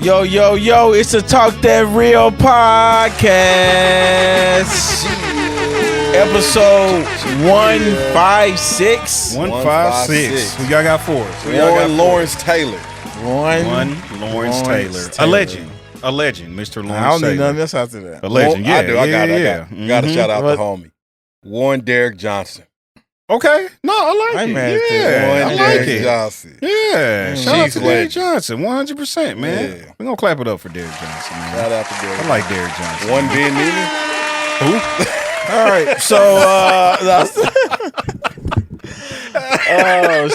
Yo, yo, yo, it's the Talk That Real podcast. Episode 156. 156. Who y'all got for us? Warren Lawrence Taylor. One Lawrence Taylor. A legend, Mr. Lawrence Taylor. I don't need nothing else after that. A legend, I do. I got Mm-hmm. Got to shout out the homie. Warren Derrick Johnson. Okay. No, I like I'm it. mad at Yeah, Warren I like Derrick it. Johnson. Yeah. Shout out Chiefs to Derrick legend. Johnson. 100%, man. Yeah. We're going to clap it up for Derrick Johnson, man. Shout out to Derrick. I like Derrick Johnson. One Ben Neiman. Who? All right, so, oh,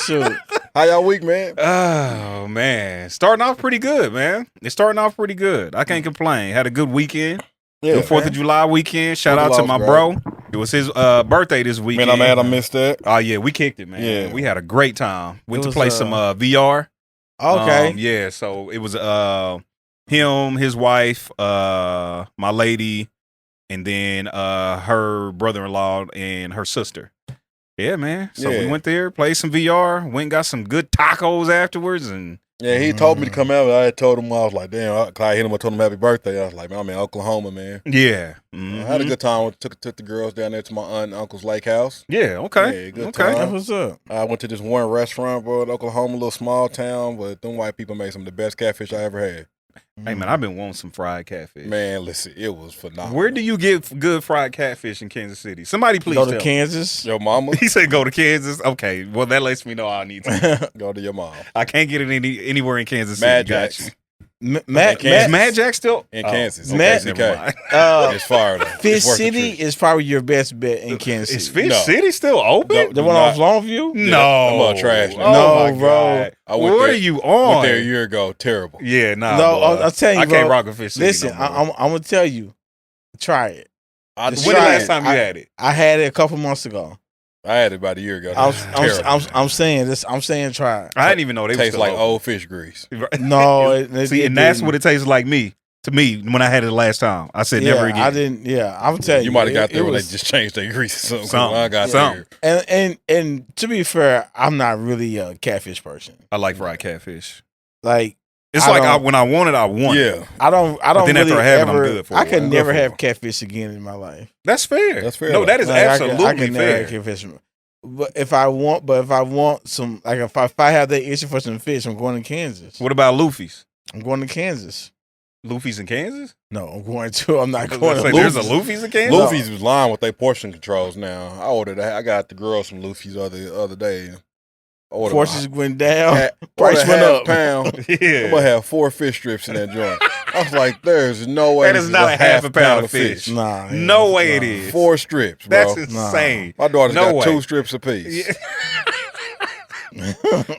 shoot. How y'all week, man? Oh, man. Starting off pretty good, man. It's starting off pretty good. I can't complain. Had a good weekend. Good 4th of July weekend. Shout out to my bro. It was his birthday this weekend. Man, I'm mad I missed that. Oh, yeah. We kicked it, man. Yeah. We had a great time. Went to was, play some VR. Okay. Yeah, so it was him, his wife, my lady, and then her brother-in-law and her sister. Yeah, man. So we went there, played some VR, went and got some good tacos afterwards, and Yeah, he told me to come out. I had told him, I was like, damn. I hit him, I told him happy birthday. I was like, man, I'm in Oklahoma, man. yeah. I had a good time. Took the girls down there to my aunt and uncle's lake house. Yeah, okay. Yeah, good Okay. time. That's what's up. I went to this one restaurant, bro, in Oklahoma, a little small town, but them white people made some of the best catfish I ever had. Hey, man, I've been wanting some fried catfish. Man, listen, it was phenomenal. Where do you get good fried catfish in Kansas City? Somebody please Go tell to me. Kansas. Your mama? He said go to Kansas. Okay, well, that lets me know I need to. Go to your mom. I can't get it anywhere in Kansas City. Mad Got Jacks. you. Matt, Is Mad Jack still In Kansas. Matt- Okay, Never mind. it's fire, though. Fish It's worth the City trip. is probably your best bet in Kansas Is City. Fish No. City still open? The one off Longview? No. I'm on trash now. Oh, No, my bro. God. I went What there- are you Went on? there a year ago. Terrible. Yeah, nah. No, boy. I'll tell you, I can't bro. rock a Fish City. Listen, no more. I'm going to tell you. Try it. I When the try last it. time you had it? I had it a couple months ago. had it about a year ago. I'm saying this. I'm saying try it. I didn't even know they It tastes were like still old fish grease. open. No, See, and that's what it tastes like to me when I had it the last time. I said never again. I didn't. Yeah, I'm telling you. You might have got there when they was- just changed their grease or something. Something. When I got Something. there. And to be fair, I'm not really a catfish person. I like fried catfish. Like It's I like don't- when I want it, I want it. Yeah, I don't then really after I have it, I'm ever. good for a I could while. never Good for have it. catfish again in my life. That's fair. That's fair. No, that is Like, absolutely I could never fair. have catfish. But if I want some, like if I have that issue for some fish, I'm going to Kansas. What about Luffy's? I'm going to Kansas. Luffy's in Kansas? No, I'm going to. I'm not I was going gonna to. say, there's a Luffy's. Luffy's in Kansas? Luffy's was lying with their portion controls now. I got the girls some Luffy's other day. Forces went down. Price Price went up. Pound. I'm Yeah. gonna have 4 fish strips in that joint. I was like, there's no way. That this is not a half a pound of fish. Nah, No way it is. 4 strips, bro. That's insane. My daughter's No got way. 2 strips apiece. Yeah.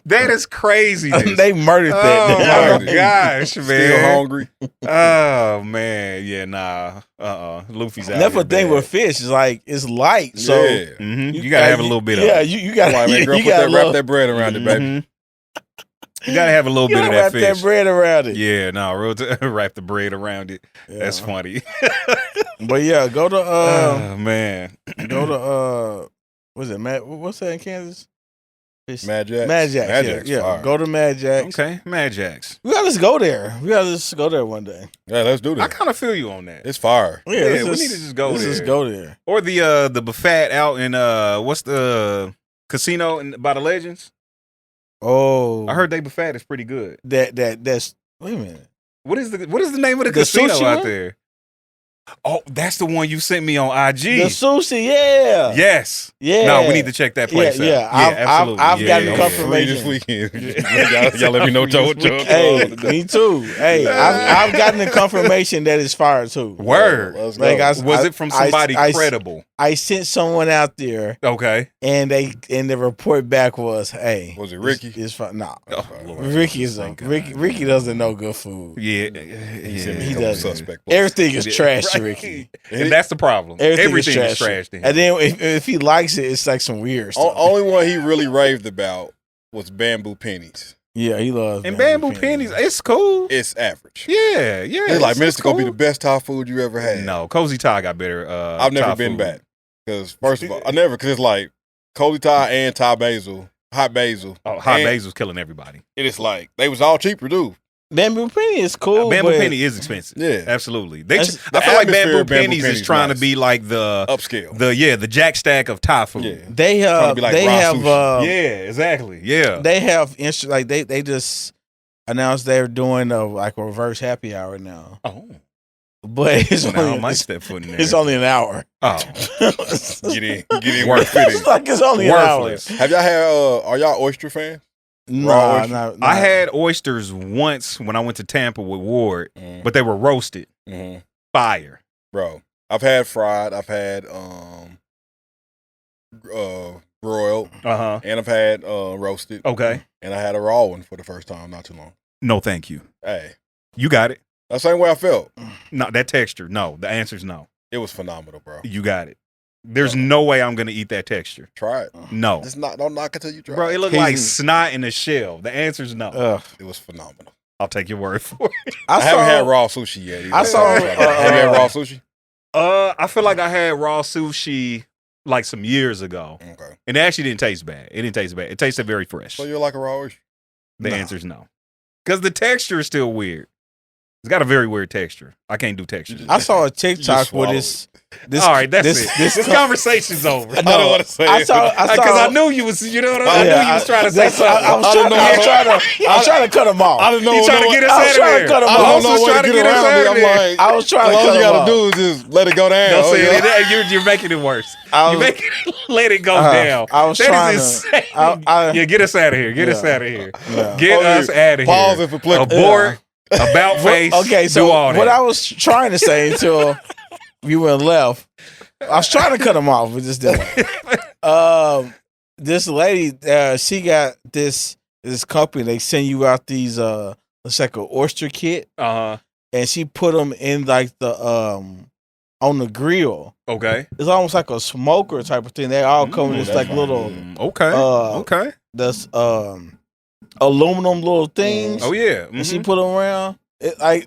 That is crazy. They murdered that. Oh my Murdered. gosh, man. Still hungry. Oh man, yeah, nah. Luffy's out. That's here the thing bad. with fish. Is like it's light, so Yeah. Mhm. You gotta have a little bit of Yeah, it. you got. Come on, man, girl, you put got that, wrap that bread around it, baby. Mhm. You gotta have a little You bit of gotta that wrap fish. that bread around it. Yeah, no, wrap the bread around it. Yeah. That's funny. But yeah, go to Oh man. what's it? What's that in Kansas? Fish- Mad Jacks. Mad Jacks. Mad yeah, Jacks, yeah. fire. Go to Mad Jacks. Okay, Mad Jacks. We gotta just go there. We gotta just go there one day. Yeah, let's do I that. kind of feel you on that. It's fire. Yeah, let's we need to just go let's there. just go there. Or the buffet out in what's the casino by the Legends? Oh, I heard they buffet is pretty good. that's. Wait a minute. What is the name of the The casino sushi out one? there? Oh, that's the one you sent me on IG. The sushi, yeah, Yes. yeah. No, we need to check that place Yeah, out. yeah. Absolutely. I've gotten I'm confirmation. free this weekend. y'all let me know what y'all Hey, me too. Hey, I've gotten the confirmation that it's fire too. Word. Let's go. Like Was it from somebody I- credible? I sent someone out there, Okay. and the report back was, "Hey, Was it Ricky? It's fine. Nah, Oh, Lord. Ricky is Thank God. Ricky doesn't know good food. Yeah. He sent me He a couple doesn't. suspect places. Everything is trash to Right. Ricky. And that's the problem. Everything, is is trash to him. And then if he likes it, it's like some weird stuff. Only one he really raved about was bamboo pennies. Yeah, he loves And bamboo pennies, it's cool. It's average. Yeah. He's like, man, it's it's gonna be cool. the best Thai food you ever had. No, Cozy Thai got better. I've never Thai been food. back because first of all, because it's like Cozy Thai and Thai basil, hot basil. Oh, hot And basil's killing everybody. It is like they was all cheaper, dude. Bamboo Penny is cool. Bamboo but Penny is expensive. Yeah. Absolutely. I The feel like atmosphere Bamboo of Pennies is Penny's trying to nice. be like the Upscale. the Jack Stack of Thai food. Yeah. They Trying to be like they raw have sushi. Yeah, exactly. Yeah. they have like they just announced they're doing like a reverse happy hour now. Oh. But it's Now I only might step foot in there. it's only an hour. Oh. Get in Worth where it It's is. like it's only an hour. Worthless. Have y'all had? Are y'all oyster fans? Nah, oyster? nah, I had oysters once when I went to Tampa with Ward, but they were roasted. Mm-hmm. Fire. Bro, I've had fried. I've had broiled, and I've had roasted. Okay. And I had a raw one for the first time not too long. No, thank you. Hey, You got it. that's the same way I felt. No, that texture. No, the answer's no. It was phenomenal, bro. You got it. There's no way I'm gonna eat that texture. Try it. No, Just don't knock it till you try bro. it. It looked like snot in a shell. The answer's no. It was phenomenal. I'll take your word for it. I haven't had raw sushi yet. Either. I saw- Have you had raw sushi? I feel like I had raw sushi like some years ago, Okay. and it actually didn't taste bad. It didn't taste bad. It tasted very fresh. So you like a raw oyster? The No. answer's no, because the texture is still weird. It's got a very weird texture. I can't do texture. I saw a TikTok swallowed with this. All right, that's this, it. This conversation's over. I don't want to say I it. saw Because I knew you was, you know what I mean? I knew you was trying to say something. I was trying to cut him off. I didn't know. He trying to get us I was out of trying to there. cut him I off. don't Holmes know was what trying to to get get us around out it. of I'm there. like, I was trying to all cut you him gotta off. do is just let it go down. Don't Oh, say yeah. it. You're making it worse. I You was- make it, let it go Uh-huh. down. I was That trying is to- insane. I- Yeah, get us out of here. Get us Yeah. out of here. Yeah. Get us out of Pause here. if applicable. Abort. About face. Okay, do so all that. what I was trying to say until you went left, I was trying to cut him off, but just didn't. This lady, she got this company. They send you out these it's like an oyster kit, and she put them in like the on the grill. Okay. It's almost like a smoker type of thing. They all come in this that's like fine. little Okay. Okay. this aluminum little things. Oh yeah. And she Mhm. put them around. I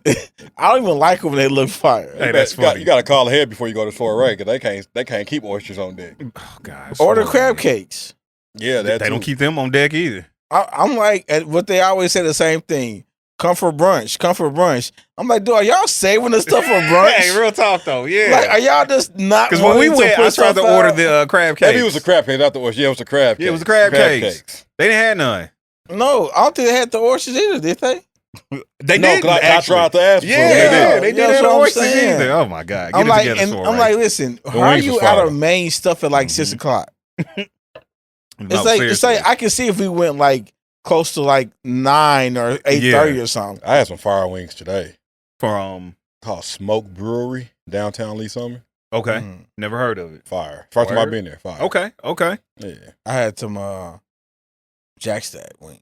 don't even like them when they look fire. Hey, that's funny. You got to call ahead before you go to the soiree because they can't keep oysters on deck. Oh, God. Or the crab cakes. Yeah, They don't keep them on deck either. I'm like, what they always say the same thing. Come for brunch. Come for brunch. I'm like, dude, are y'all saving the stuff for brunch? Hey, real talk though. Yeah. Like, are y'all just not? Because when we wanting to went, put I tried to stuff order out? the crab cakes. Maybe it was a crab cake, not the oyster. Yeah, it was a crab cake. Yeah, it was the crab cakes. They didn't have none. No, I don't think they had the oysters either, did they? They No, did. 'cause I tried to ask for Yeah, them. they Yeah, did that's have what I'm oysters saying. either. Oh my God. Get I'm it like, together, and Soren. I'm like, listen, how are wings you was out fire. of main stuff at like 6 o'clock? No, It's like seriously. I can see if we went like close to like 9 or 8:30 or something. I had some fire wings today. From Called Smoke Brewery, downtown Lee Summit. okay, Mm. never heard of it. Fire. First time I've Word? been there. Fire. Okay, okay. Yeah. I had some Jack Stack wings,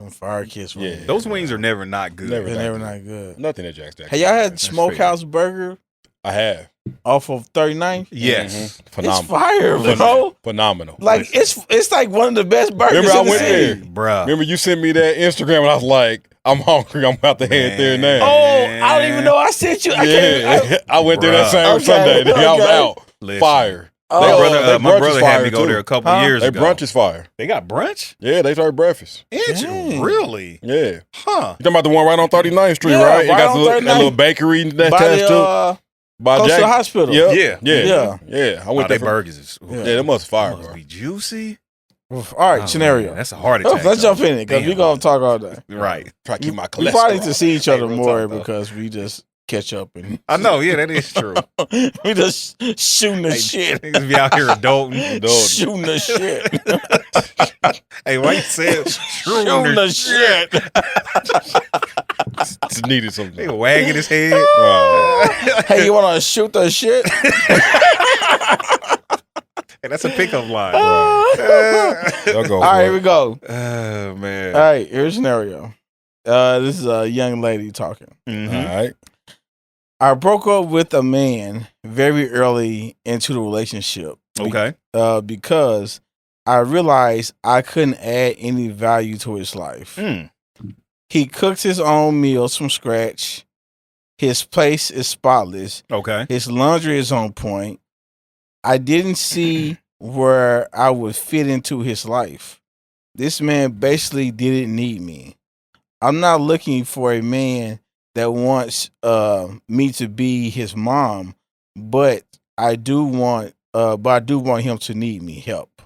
some Fire Kiss wings. Yeah. Those wings are never not good. Never. They're never not good. Nothing at Jack Stack. Hey, y'all had That's Smokehouse Burger I have. off of 39th? Yes. Mhm. It's Phenomenal. fire, bro. Phenomenal. Like it's like one of the best burgers. Remember I in the went city. there? Bruh. Remember you sent me that Instagram and I was like, I'm hungry. I'm about to head there Man. now. Oh, I don't even know I sent you. I can't. Yeah. I went there that Bruh. same Okay, Sunday. Nigga, I was okay. out. Listen. Fire. Oh, My They brother, my brunch is brother had fire, me go too. there a couple Huh? years They ago. brunch is fire. They got brunch? Yeah, they serve breakfast. Dang. Really? Yeah. Huh. You talking about the one right on 39th Street, Yeah, right? It right got on the little, 39th. that little bakery that's by attached to the by close to Jack. the hospital. Yep. Yeah. Yeah. I Oh, went they there. burgers is Yeah. Yeah, that must fire, must bro. be juicy. Oof. All right, Oh, scenario. man, that's a heart Oh, attack. let's though. jump in it because Damn. we're gonna talk all day. Right. Try to keep my cholesterol. We probably need to see each other Hey, real more talk, though. because we just catch up and I know. Yeah, that is true. we just shooting the Hey, shit. Niggas be out here adulting. Shooting the shit. Hey, why you say it? Shooting the shit. Just needed something. Nigga wagging his head. Hey, you want to shoot the shit? Hey, that's a pickup line. Y'all go All right, for here we it. go. Oh man. All right, here's a scenario. This is a young lady talking. Mhm. All right. I broke up with a man very early into the relationship. Okay. Because I realized I couldn't add any value to his life. Mm. He cooks his own meals from scratch. His place is spotless. Okay. His laundry is on point. I didn't see where I would fit into his life. This man basically didn't need me. I'm not looking for a man that wants me to be his mom, but I do want him to need me help.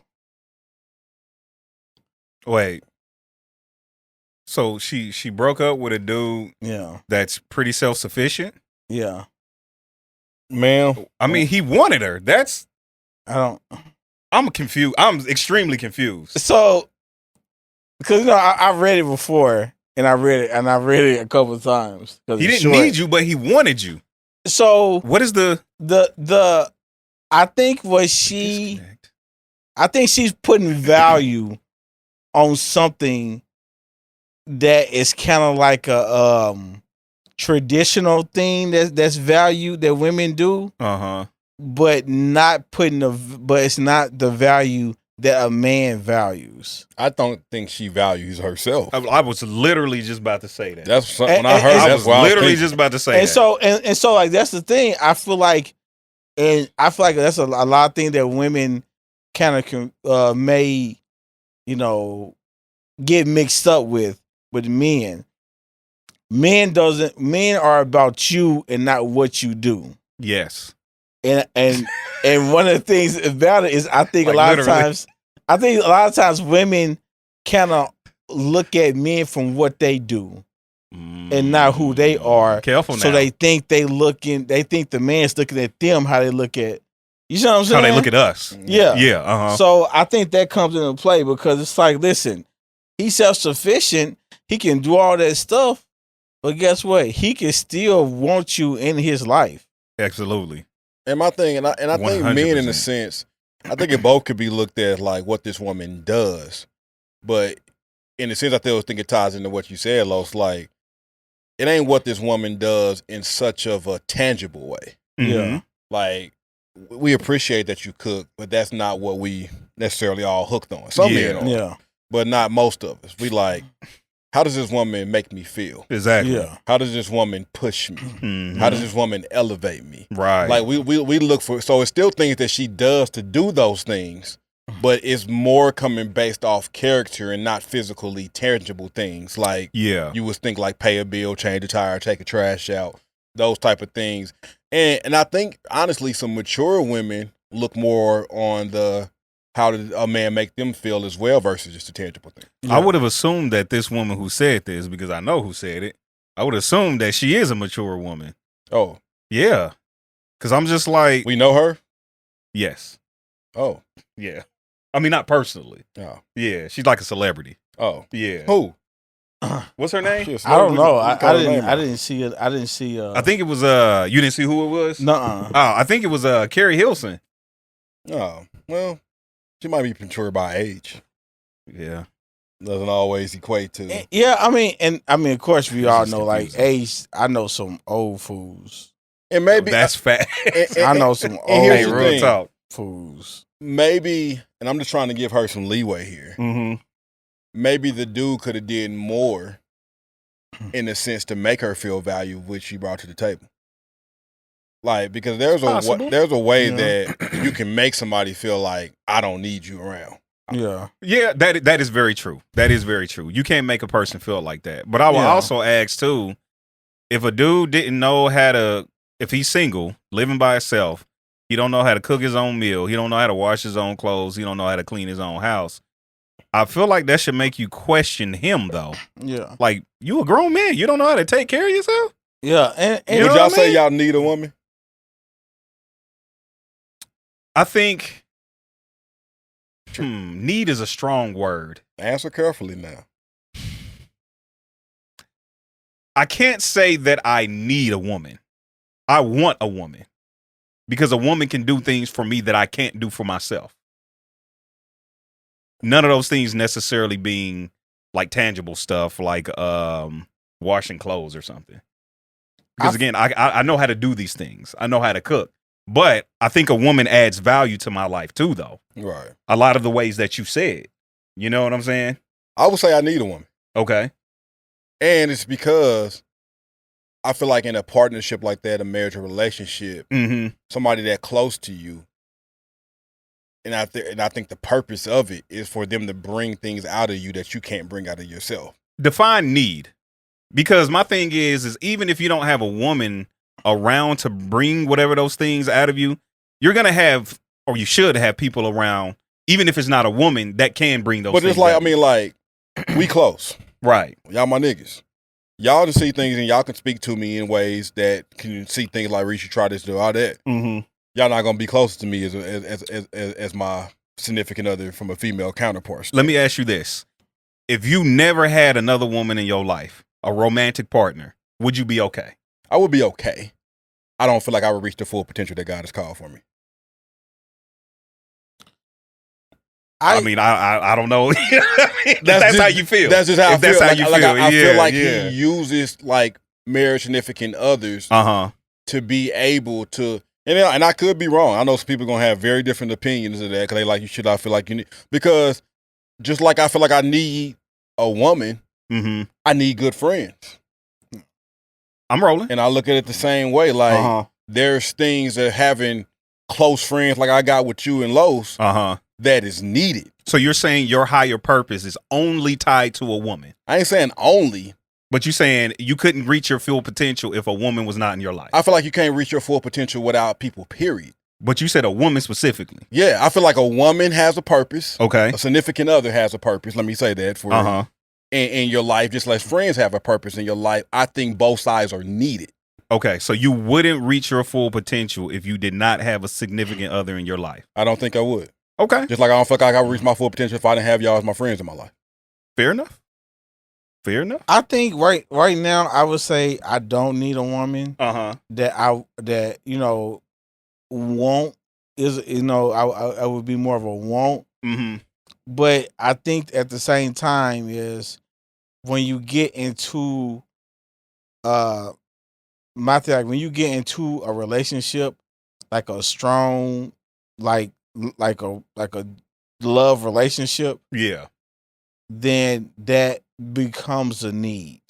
Wait. So she broke up with a dude that's pretty self-sufficient? Yeah. Ma'am. I mean, he wanted her. I'm confused. I'm extremely confused. So, because I read it before, and I read it a couple of times. He didn't need you, but he wanted you. So what is the I think she's putting value on something that is kind of like a traditional thing that's valued that women do. But it's not the value that a man values. I don't think she values herself. I was literally just about to say that. That's when I heard. I was literally just about to say and that. So like that's the thing. I feel like that's a lot of things that women kind of may get mixed up with men. Men are about you and not what you do. Yes. And one of the things about it is I think a lot of times women kind of look at men from what they do and not who they are. Careful now. So they think they think the man's looking at them how they look at, you know what I'm saying? How they look at us. Yeah. Yeah. So I think that comes into play because it's like, listen, he's self-sufficient. He can do all that stuff. But guess what? He can still want you in his life. Absolutely. And my thing, and I think 100%. men, in a sense, I think it both could be looked at like what this woman does. But in the sense, I think it ties into what you said, Los. Like, it ain't what this woman does in such of a tangible way. Yeah. Like, we appreciate that you cook, but that's not what we necessarily all hooked on. Some men are. Yeah. But not most of us. We like, how does this woman make me feel? Exactly. Yeah. How does this woman push me? Mm-hmm. How does this woman elevate me? Right. Like we look for, so it's still things that she does to do those things, but it's more coming based off character and not physically tangible things. Like you would think like pay a bill, change a tire, take a trash out, those type of things. And I think honestly some mature women look more on the how did a man make them feel as well versus just a tangible thing. I would have assumed that this woman who said this, because I know who said it, I would assume that she is a mature woman. Oh. Yeah. Because I'm just like... We know her? Yes. Oh. Yeah. I mean, not personally. Oh. Yeah. She's like a celebrity. Oh. Yeah. Who? What's her name? I don't know. I didn't see it. I didn't see. I think it was... you didn't see who it was? Nuh-uh. Oh, I think it was Carrie Hilson. Oh. Well... She might be mature by age. Yeah. Doesn't always equate to. Yeah, I mean, of course, we all know, like, age. I know some old fools. And maybe. That's fact. I know some old real talk fools. Maybe, and I'm just trying to give her some leeway here. Mm-hmm. Maybe the dude could have did more in a sense to make her feel valued, which she brought to the table. Like, because there's a way that you can make somebody feel like I don't need you around. Yeah. Yeah, that is very true. That is very true. You can't make a person feel like that. But I will also ask too, if a dude didn't know if he's single, living by himself, he don't know how to cook his own meal, he don't know how to wash his own clothes, he don't know how to clean his own house. I feel like that should make you question him though. Yeah. Like, you a grown man, you don't know how to take care of yourself? Yeah. And would y'all say y'all need a woman? I think need is a strong word. Answer carefully now. I can't say that I need a woman. I want a woman. Because a woman can do things for me that I can't do for myself. None of those things necessarily being like tangible stuff like washing clothes or something. Because again, I know how to do these things. I know how to cook. But I think a woman adds value to my life too, though. Right. A lot of the ways that you said. You know what I'm saying? I would say I need a woman. Okay. And it's because I feel like in a partnership like that, a marriage or relationship, somebody that close to you, and I think the purpose of it is for them to bring things out of you that you can't bring out of yourself. Define need. Because my thing is even if you don't have a woman around to bring whatever those things out of you, you're gonna have, or you should have, people around, even if it's not a woman, that can bring those. But it's like, I mean, like, we close, right? Y'all my niggas. Y'all can see things and y'all can speak to me in ways that can see things like, Rece, you try this, do all that. Mm-hmm. Y'all not gonna be closer to me as my significant other from a female counterpart. Let me ask you this: if you never had another woman in your life, a romantic partner, would you be okay? I would be okay. I don't feel like I would reach the full potential that God has called for me. I mean, I don't know. that's how you feel. That's just how I feel. That's how you feel. I feel like he uses like marriage significant others to be able to, and I could be wrong. I know some people are gonna have very different opinions of that because they like you should. I feel like you need, because just like I feel like I need a woman, I need good friends. I'm rolling, and I look at it the same way. Like there's things that having close friends like I got with you and Los. That is needed. So you're saying your higher purpose is only tied to a woman? I ain't saying only. But you're saying you couldn't reach your full potential if a woman was not in your life? I feel like you can't reach your full potential without people, period. But you said a woman specifically. Yeah, I feel like a woman has a purpose. Okay. A significant other has a purpose. Let me say that for you. In your life, just like friends have a purpose in your life. I think both sides are needed. Okay, so you wouldn't reach your full potential if you did not have a significant other in your life? I don't think I would. Okay. Just like I don't feel like I would reach my full potential if I didn't have y'all as my friends in my life. Fair enough. Fair enough. I think right now I would say I don't need a woman that you know won't is you know I would be more of a won't. But I think at the same time is when you get into my thing, like when you get into a relationship, like a strong like a love relationship, then that becomes a need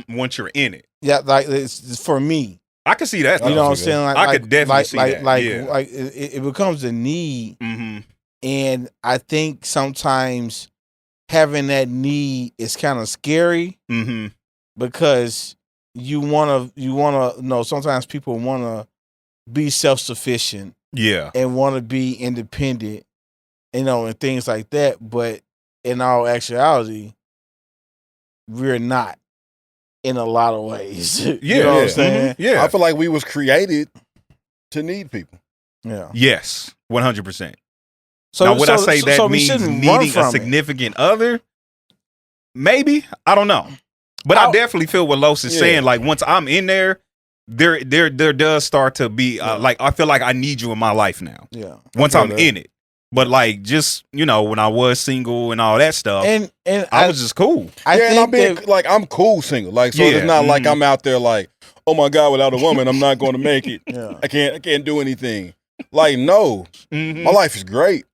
once you're in it. Yeah, like it's for me. I can see that. You know what I'm saying? Like, I could definitely see that. Like it becomes a need, and I think sometimes having that need is kind of scary because you wanna know. Sometimes people wanna be self-sufficient. And want to be independent, you know, and things like that. But in all actuality, we're not in a lot of ways. You know what I'm saying? Yeah. I feel like we was created to need people. Yeah. Yes, 100%. So now, would I say that means needing a significant other? Maybe. I don't know. But I definitely feel what Los is saying. Like, once I'm in there does start to be like, I feel like I need you in my life now. Yeah. Once I'm in it. But like, just, you know, when I was single and all that stuff, and I was just cool. And I'm being like, I'm cool single. Like, so it's not like I'm out there like, oh my God, without a woman, I'm not going to make it. I can't do anything. Like, no, my life is great.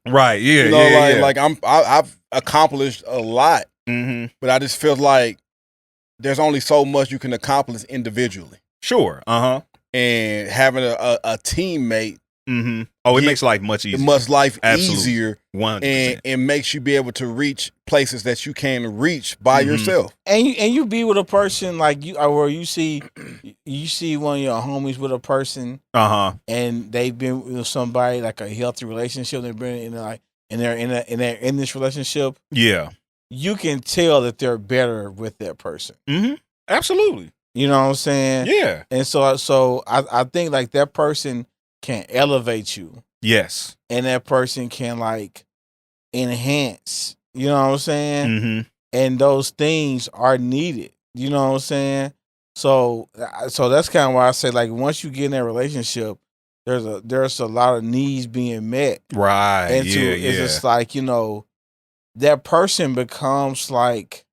Right. Yeah. You know, like I've accomplished a lot, but I just feel like there's only so much you can accomplish individually. Sure. And having a teammate. Oh, it makes life much easier. It makes life easier. 100%. And makes you be able to reach places that you can't reach by yourself. And you be with a person like you, or you see one of your homies with a person, and they've been with somebody like a healthy relationship. They've been in they're in this relationship. Yeah, you can tell that they're better with that person. Absolutely. You know what I'm saying? Yeah. And so I think like that person can elevate you. Yes. And that person can like enhance. You know what I'm saying? And those things are needed. You know what I'm saying? So that's kind of why I say like once you get in that relationship, there's a lot of needs being met. Right. And it's just like, you know, that person becomes like,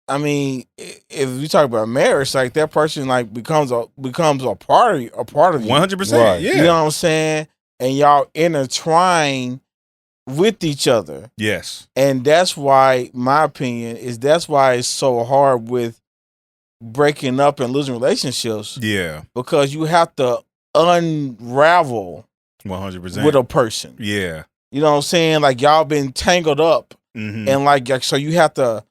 I mean, if you talk about marriage, like that person like becomes a part of you. 100%. Right. Yeah. You know what I'm saying? And y'all intertwine with each other. Yes. And that's why, my opinion is that's why it's so hard with breaking up and losing relationships. Yeah. Because you have to unravel 100% with a person. Yeah. You know what I'm saying? Like y'all been tangled up, and like so you have to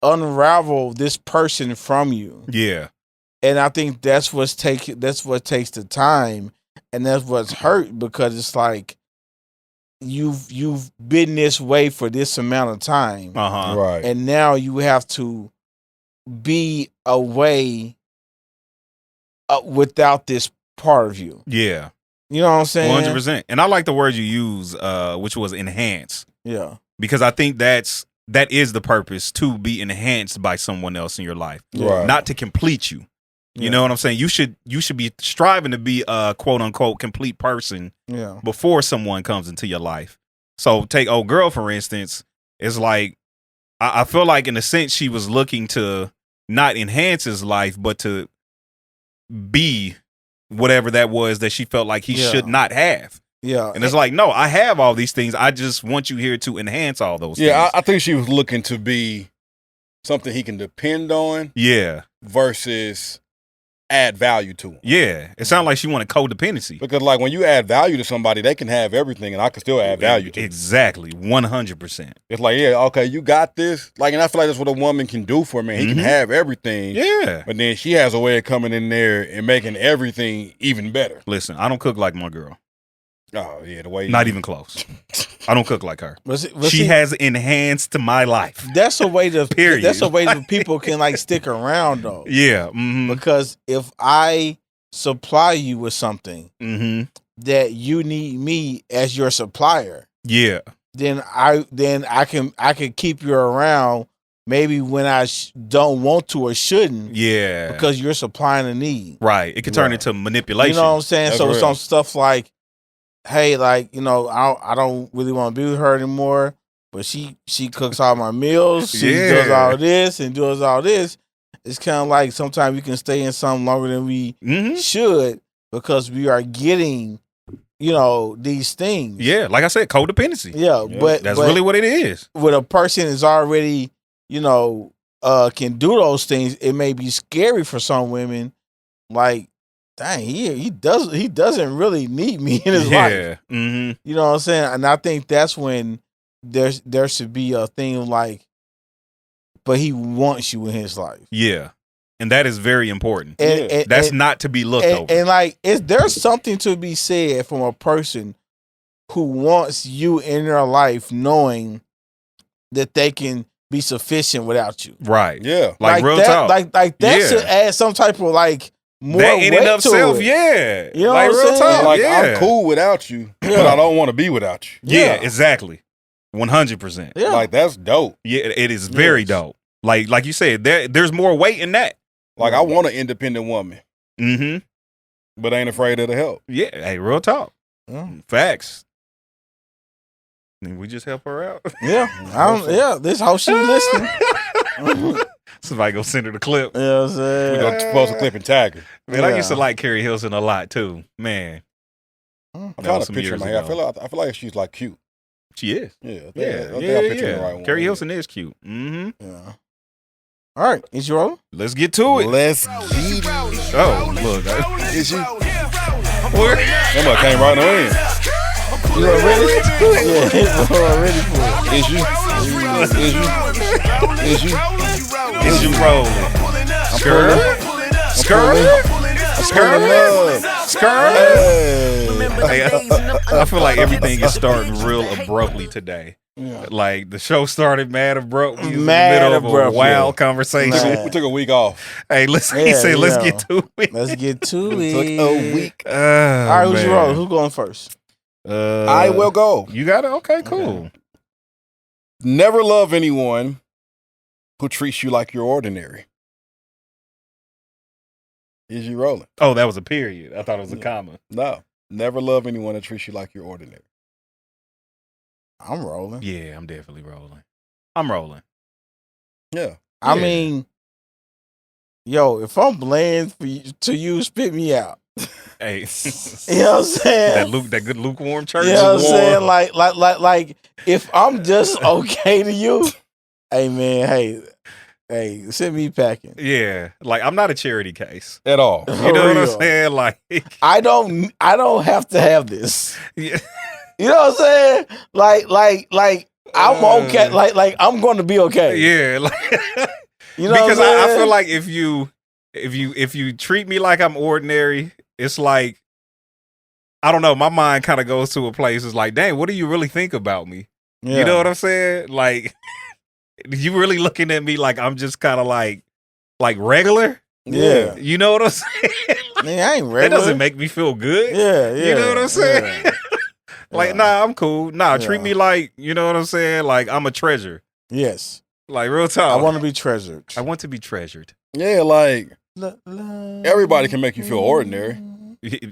unravel this person from you. Yeah. And I think that's what takes the time, and that's what's hurt, because it's like you've been this way for this amount of time. Right. And now you have to be away without this part of you. Yeah. You know what I'm saying? 100%. And I like the word you use, which was enhance. Yeah. Because I think that is the purpose, to be enhanced by someone else in your life. Right. Not to complete you. You know what I'm saying? You should be striving to be a quote unquote complete person before someone comes into your life. So take old girl, for instance. It's like, I feel like in a sense she was looking to not enhance his life, but to be whatever that was that she felt like he should not have. Yeah. And it's like, no, I have all these things. I just want you here to enhance all those things. Yeah, I think she was looking to be something he can depend on. Yeah. Versus add value to him. Yeah. It sounded like she wanted codependency. Because like when you add value to somebody, they can have everything and I can still add value to them. Exactly. 100%. It's like, yeah, okay, you got this. Like, and I feel like that's what a woman can do for me. He can have everything. Yeah. But then she has a way of coming in there and making everything even better. Listen, I don't cook like my girl. Oh, yeah, the way Not even close. I don't cook like her. She has enhanced my life. That's a way to period. That's a way that people can like stick around though. Yeah. Because if I supply you with something that you need me as your supplier, then I can keep you around maybe when I don't want to or shouldn't. Yeah. Because you're supplying a need. Right. It could turn into manipulation. You know what I'm saying? That's so real. Some stuff like, hey, like, you know, I don't really want to be with her anymore, but she cooks all my meals. She does all this and does all this. It's kind of like sometimes we can stay in something longer than we should because we are getting, you know, these things. Yeah, like I said, codependency. Yeah, but that's really what it is. When a person is already, you know, can do those things, it may be scary for some women. Like, dang, he doesn't really need me in his life. You know what I'm saying? And I think that's when there should be a thing like, but he wants you in his life. Yeah. And that is very important. And that's not to be looked over. And like, there's something to be said from a person who wants you in their life knowing that they can be sufficient without you. Right. Yeah. Like real talk. Like that should add some type of like more that in weight and of to self, it. yeah. You know like what I'm real saying? talk. Like I'm cool without you, but I don't want to be without you. Yeah, exactly. 100%. Yeah. Like that's dope. Yeah, it is very dope. Like you said, there's more weight in that. Like I want an independent woman. But ain't afraid of the help. Yeah, hey, real talk. Facts. And we just help her out. This how she listening. Somebody go send her the clip. You know what I'm saying? We're gonna post a clip and tag her. Man, I used to like Carrie Hilson a lot too. Man. I'm trying to picture in my head. I feel like she's like cute. She is. Yeah. I think I'm picturing the right one. Carrie Hilson is cute. Yeah. All right, is you rolling? Let's get to it. Let's get it. Oh, look. Is you? Where? That came right on in. You are ready? Yeah, we're ready for it. Is you? Is you? Is you? Is you rolling? I feel like everything is starting real abruptly today. Yeah. Like the show started mad abruptly in the middle of a wild conversation. We took a week off. Hey, let's get to it. Let's get to it. Took a week. All right, who's you rolling? Who's going first? I will go. You got it? Okay, cool. Okay. Never love anyone who treats you like you're ordinary. Is you rolling? Oh, that was a period. I thought it was a comma. No. Never love anyone that treats you like you're ordinary. I'm rolling. Yeah, I'm definitely rolling. I'm rolling. Yeah. I mean, yo, if I'm bland to you, spit me out. Hey, you know what I'm saying? That good lukewarm church. You know what I'm saying? Like, if I'm just okay to you, hey man, hey, send me packing. Yeah, like I'm not a charity case at all. You know what I'm saying? Like, I don't have to have this. Yeah. You know what I'm saying? Like, I'm okay. Like I'm going to be okay. Yeah, like you know, because I feel like if you treat me like I'm ordinary, it's like I don't know. My mind kind of goes to a place. It's like, dang, what do you really think about me? Yeah. You know what I'm saying? Like, you really looking at me like I'm just kind of like regular? Yeah. You know what I'm saying? Man, I ain't regular. That doesn't make me feel good. Yeah. You know what I'm saying? Yeah. Like, nah, I'm cool. Nah, treat me like, you know what I'm saying? Like, I'm a treasure. Yes. Like, real talk. I want to be treasured. I want to be treasured. Yeah, like, everybody can make you feel ordinary.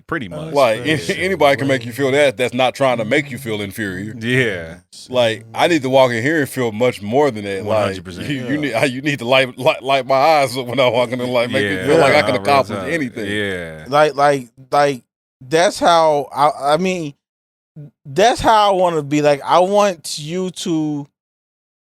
Pretty much. Like, anybody can make you feel that's not trying to make you feel inferior. Yeah. Like, I need to walk in here and feel much more than that. 100%. Like, you need to light my eyes up when I walk in and like make me feel like I can accomplish anything. Yeah. Like that's how I mean, that's how I want to be. Like, I want you to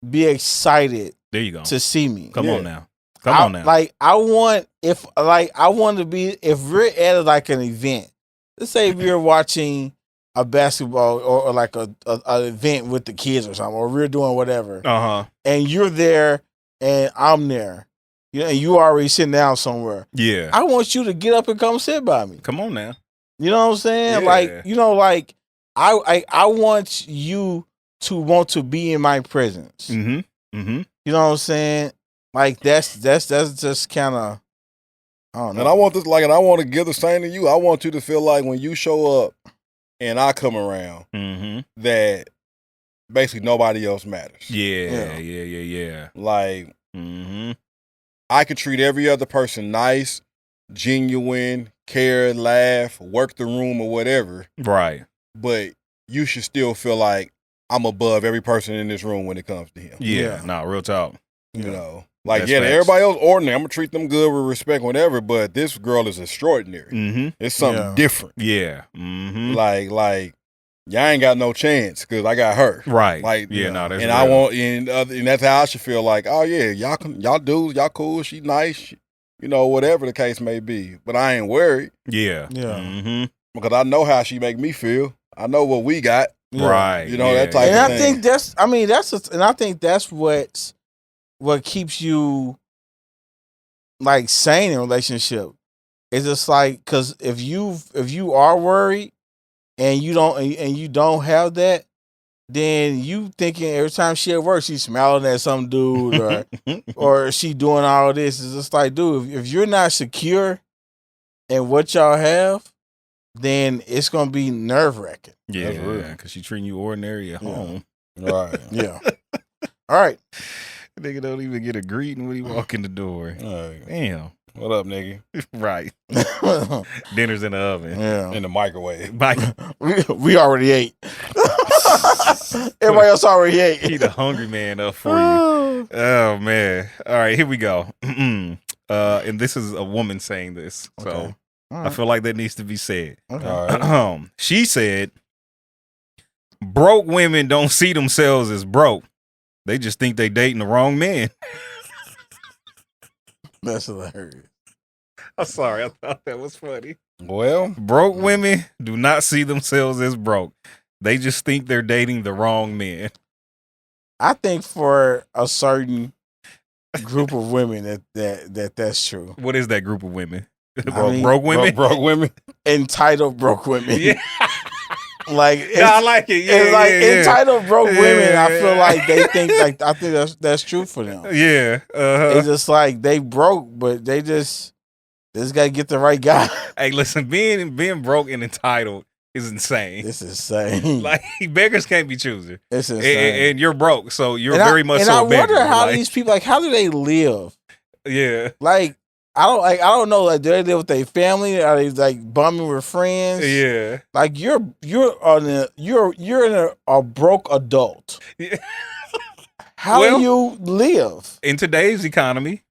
be excited. There you go. To see me. Come on now. Come on now. Like, I want to be, if we're at like an event, let's say if you're watching a basketball or like a event with the kids or something, or we're doing whatever, and you're there and I'm there, and you already sitting down somewhere. Yeah. I want you to get up and come sit by me. Come on now. You know what I'm saying? Yeah. Like, I want you to want to be in my presence. Mm-hmm. Mm-hmm. You know what I'm saying? Like, that's just kind of, I don't know. And I want this, like, and I want to give the same to you. I want you to feel like when you show up and I come around, that basically nobody else matters. Yeah. Like, I could treat every other person nice, genuine, care, laugh, work the room or whatever. Right. But you should still feel like I'm above every person in this room when it comes to him. Yeah. Nah, real talk. You know. Like, everybody else ordinary. I'm going to treat them good with respect, whatever, but this girl is extraordinary. It's something different. Yeah. Like, y'all ain't got no chance because I got her. Right. Like, that's and real. I want, and that's how I should feel. Like, oh yeah, y'all dudes, y'all cool. She nice, you know, whatever the case may be. But I ain't worried. Yeah. Because I know how she make me feel. I know what we got. Right. You know, that type and of I thing. think I think that's what keeps you like sane in a relationship. It's just like, because if you are worried and you don't have that, then you thinking every time she at work she's smiling at some dude or she doing all this. It's just like, dude, if you're not secure in what y'all have, then it's gonna be nerve-wracking. Yeah, because she treating you ordinary at home. Right. Yeah. All right. Nigga don't even get a greeting when he walk in the door. Damn. What up, nigga? Right. Dinner's in the oven. Yeah. In the microwave. We already ate. Everybody else already ate. He the hungry man up for you. Oh, man. All right, here we go. And this is a woman saying this. So I feel like that needs to be said. Okay. All right. She said, broke women don't see themselves as broke. They just think they dating the wrong man. That's hilarious. I'm sorry. I thought that was funny. Well, broke women do not see themselves as broke. They just think they're dating the wrong man. I think for a certain group of women that's true. What is that group of women? Broke women? Broke women? Entitled broke women. Yeah. Like, I like it. Yeah, it's like entitled broke women. Yeah. I feel like they think, like, I think that's true for them. Yeah, It's just like they broke, but they just got to get the right guy. Hey, listen, being broke and entitled is insane. It's insane. Like, beggars can't be choosers. It's insane. And you're broke, so you're very much so a beggar. And I wonder how these people, like, how do they live? Yeah, like. I don't know. Like, do they live with their family? Are they like bumming with friends? Yeah. Like, you're in a broke adult. Yeah. How do you live in today's economy?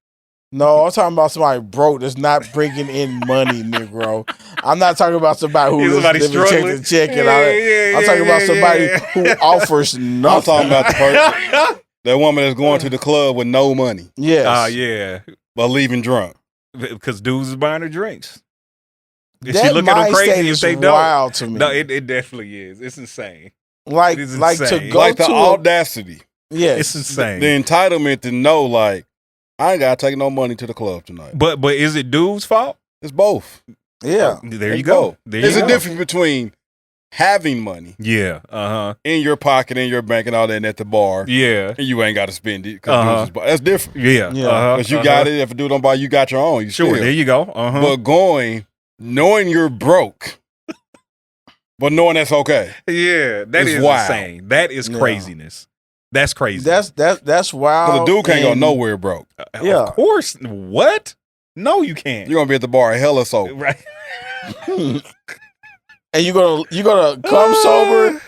No, I'm talking about somebody broke that's not bringing in money, Negro. I'm not talking about somebody who is living check to check and all that. I'm talking about somebody who offers nothing. I'm talking about the person, that woman that's going to the club with no money. Yes. Yeah. But leaving drunk. Because dudes is buying her drinks. That she look at them crazy if they don't. Wild to me. No, it definitely is. It's insane. Like to go like the to audacity. Yes. It's insane. The entitlement to know, like, I ain't gotta take no money to the club tonight. But is it dude's fault? It's both. Yeah. There you go. There's a difference between having money, in your pocket, in your bank, and all that, and at the bar, and you ain't got to spend it. That's different. Because you got it. If a dude don't buy, you got your own. There you go. But knowing you're broke, but knowing that's okay. Yeah, that is wild. Insane. That is craziness. That's crazy. That's wild. Because a dude can't go nowhere broke. Of course. What? No, you can't. You're gonna be at the bar hella sober, right? And you're gonna come sober,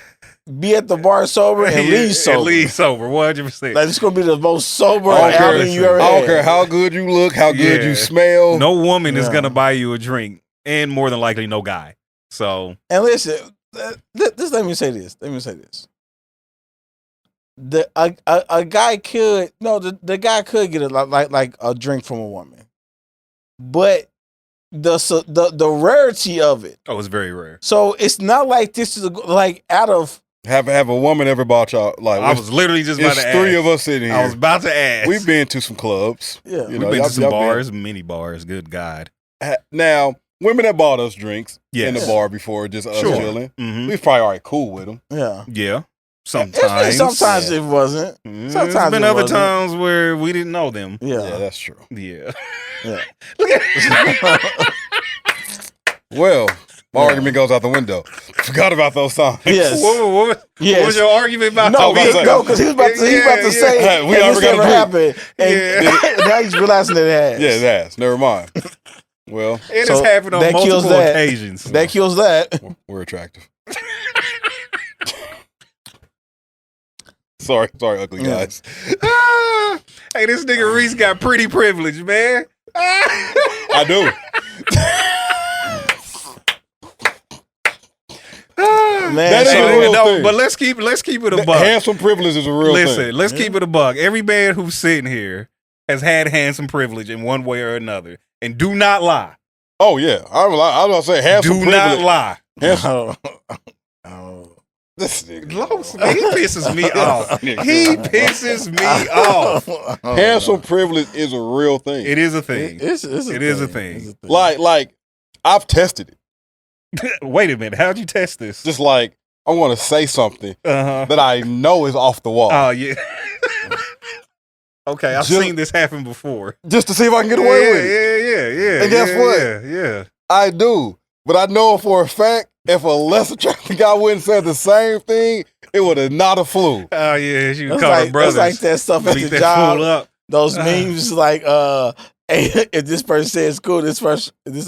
be at the bar sober, and leave sober. 100%. Like, it's gonna be the most sober outing you ever had. I don't care how good you look, how good you smell. No woman is gonna buy you a drink, and more than likely, no guy. So, and listen, let me say this. A guy could the guy could get like a drink from a woman, but the rarity of it. Oh, it's very rare. So it's not like this is like out of have a woman ever bought y'all? Like, I was literally just about to ask. 3 of us sitting here. I was about to ask. We've been to some clubs. Yeah, we've been to some bars, mini bars. Good God. Now, women that bought us drinks in the bar before, just us chilling. Mm-hmm. We probably already cool with them. Yeah. Sometimes it wasn't. Sometimes there's been other times where we didn't know them. Yeah, that's true. Yeah. Look at well, my argument goes out the window. Forgot about those times. Yes. What was your argument about? No, because he was about to say hey, we already never happened. And now he's realizing that it has. Yeah, it has. Never mind. Well, it has happened on multiple occasions. That kills that. We're attractive. Sorry, ugly guys. Hey, this nigga Rece got pretty privilege, man. I do. Man, that ain't a real thing. But let's keep it a buck. Handsome privilege is a real thing. Listen, let's keep it a buck. Every man who's sitting here has had handsome privilege in one way or another, and do not lie. Oh yeah, I was gonna say handsome privilege. Do not lie. Handsome. This nigga, he pisses me off. He pisses me off. Handsome privilege is a real thing. It is a thing. It is a thing. Like I've tested it. Wait a minute. How'd you test this? Just like I want to say something that I know is off the wall. Oh yeah. Okay, I've seen this happen before. Just to see if I can get away with it. Yeah. And guess what? Yeah. I do. But I know for a fact, if a less attractive guy wouldn't say the same thing, it would have not a flew. Oh yeah, you call them brothers. It's like that stuff at the job. Those memes like if this person says cool, this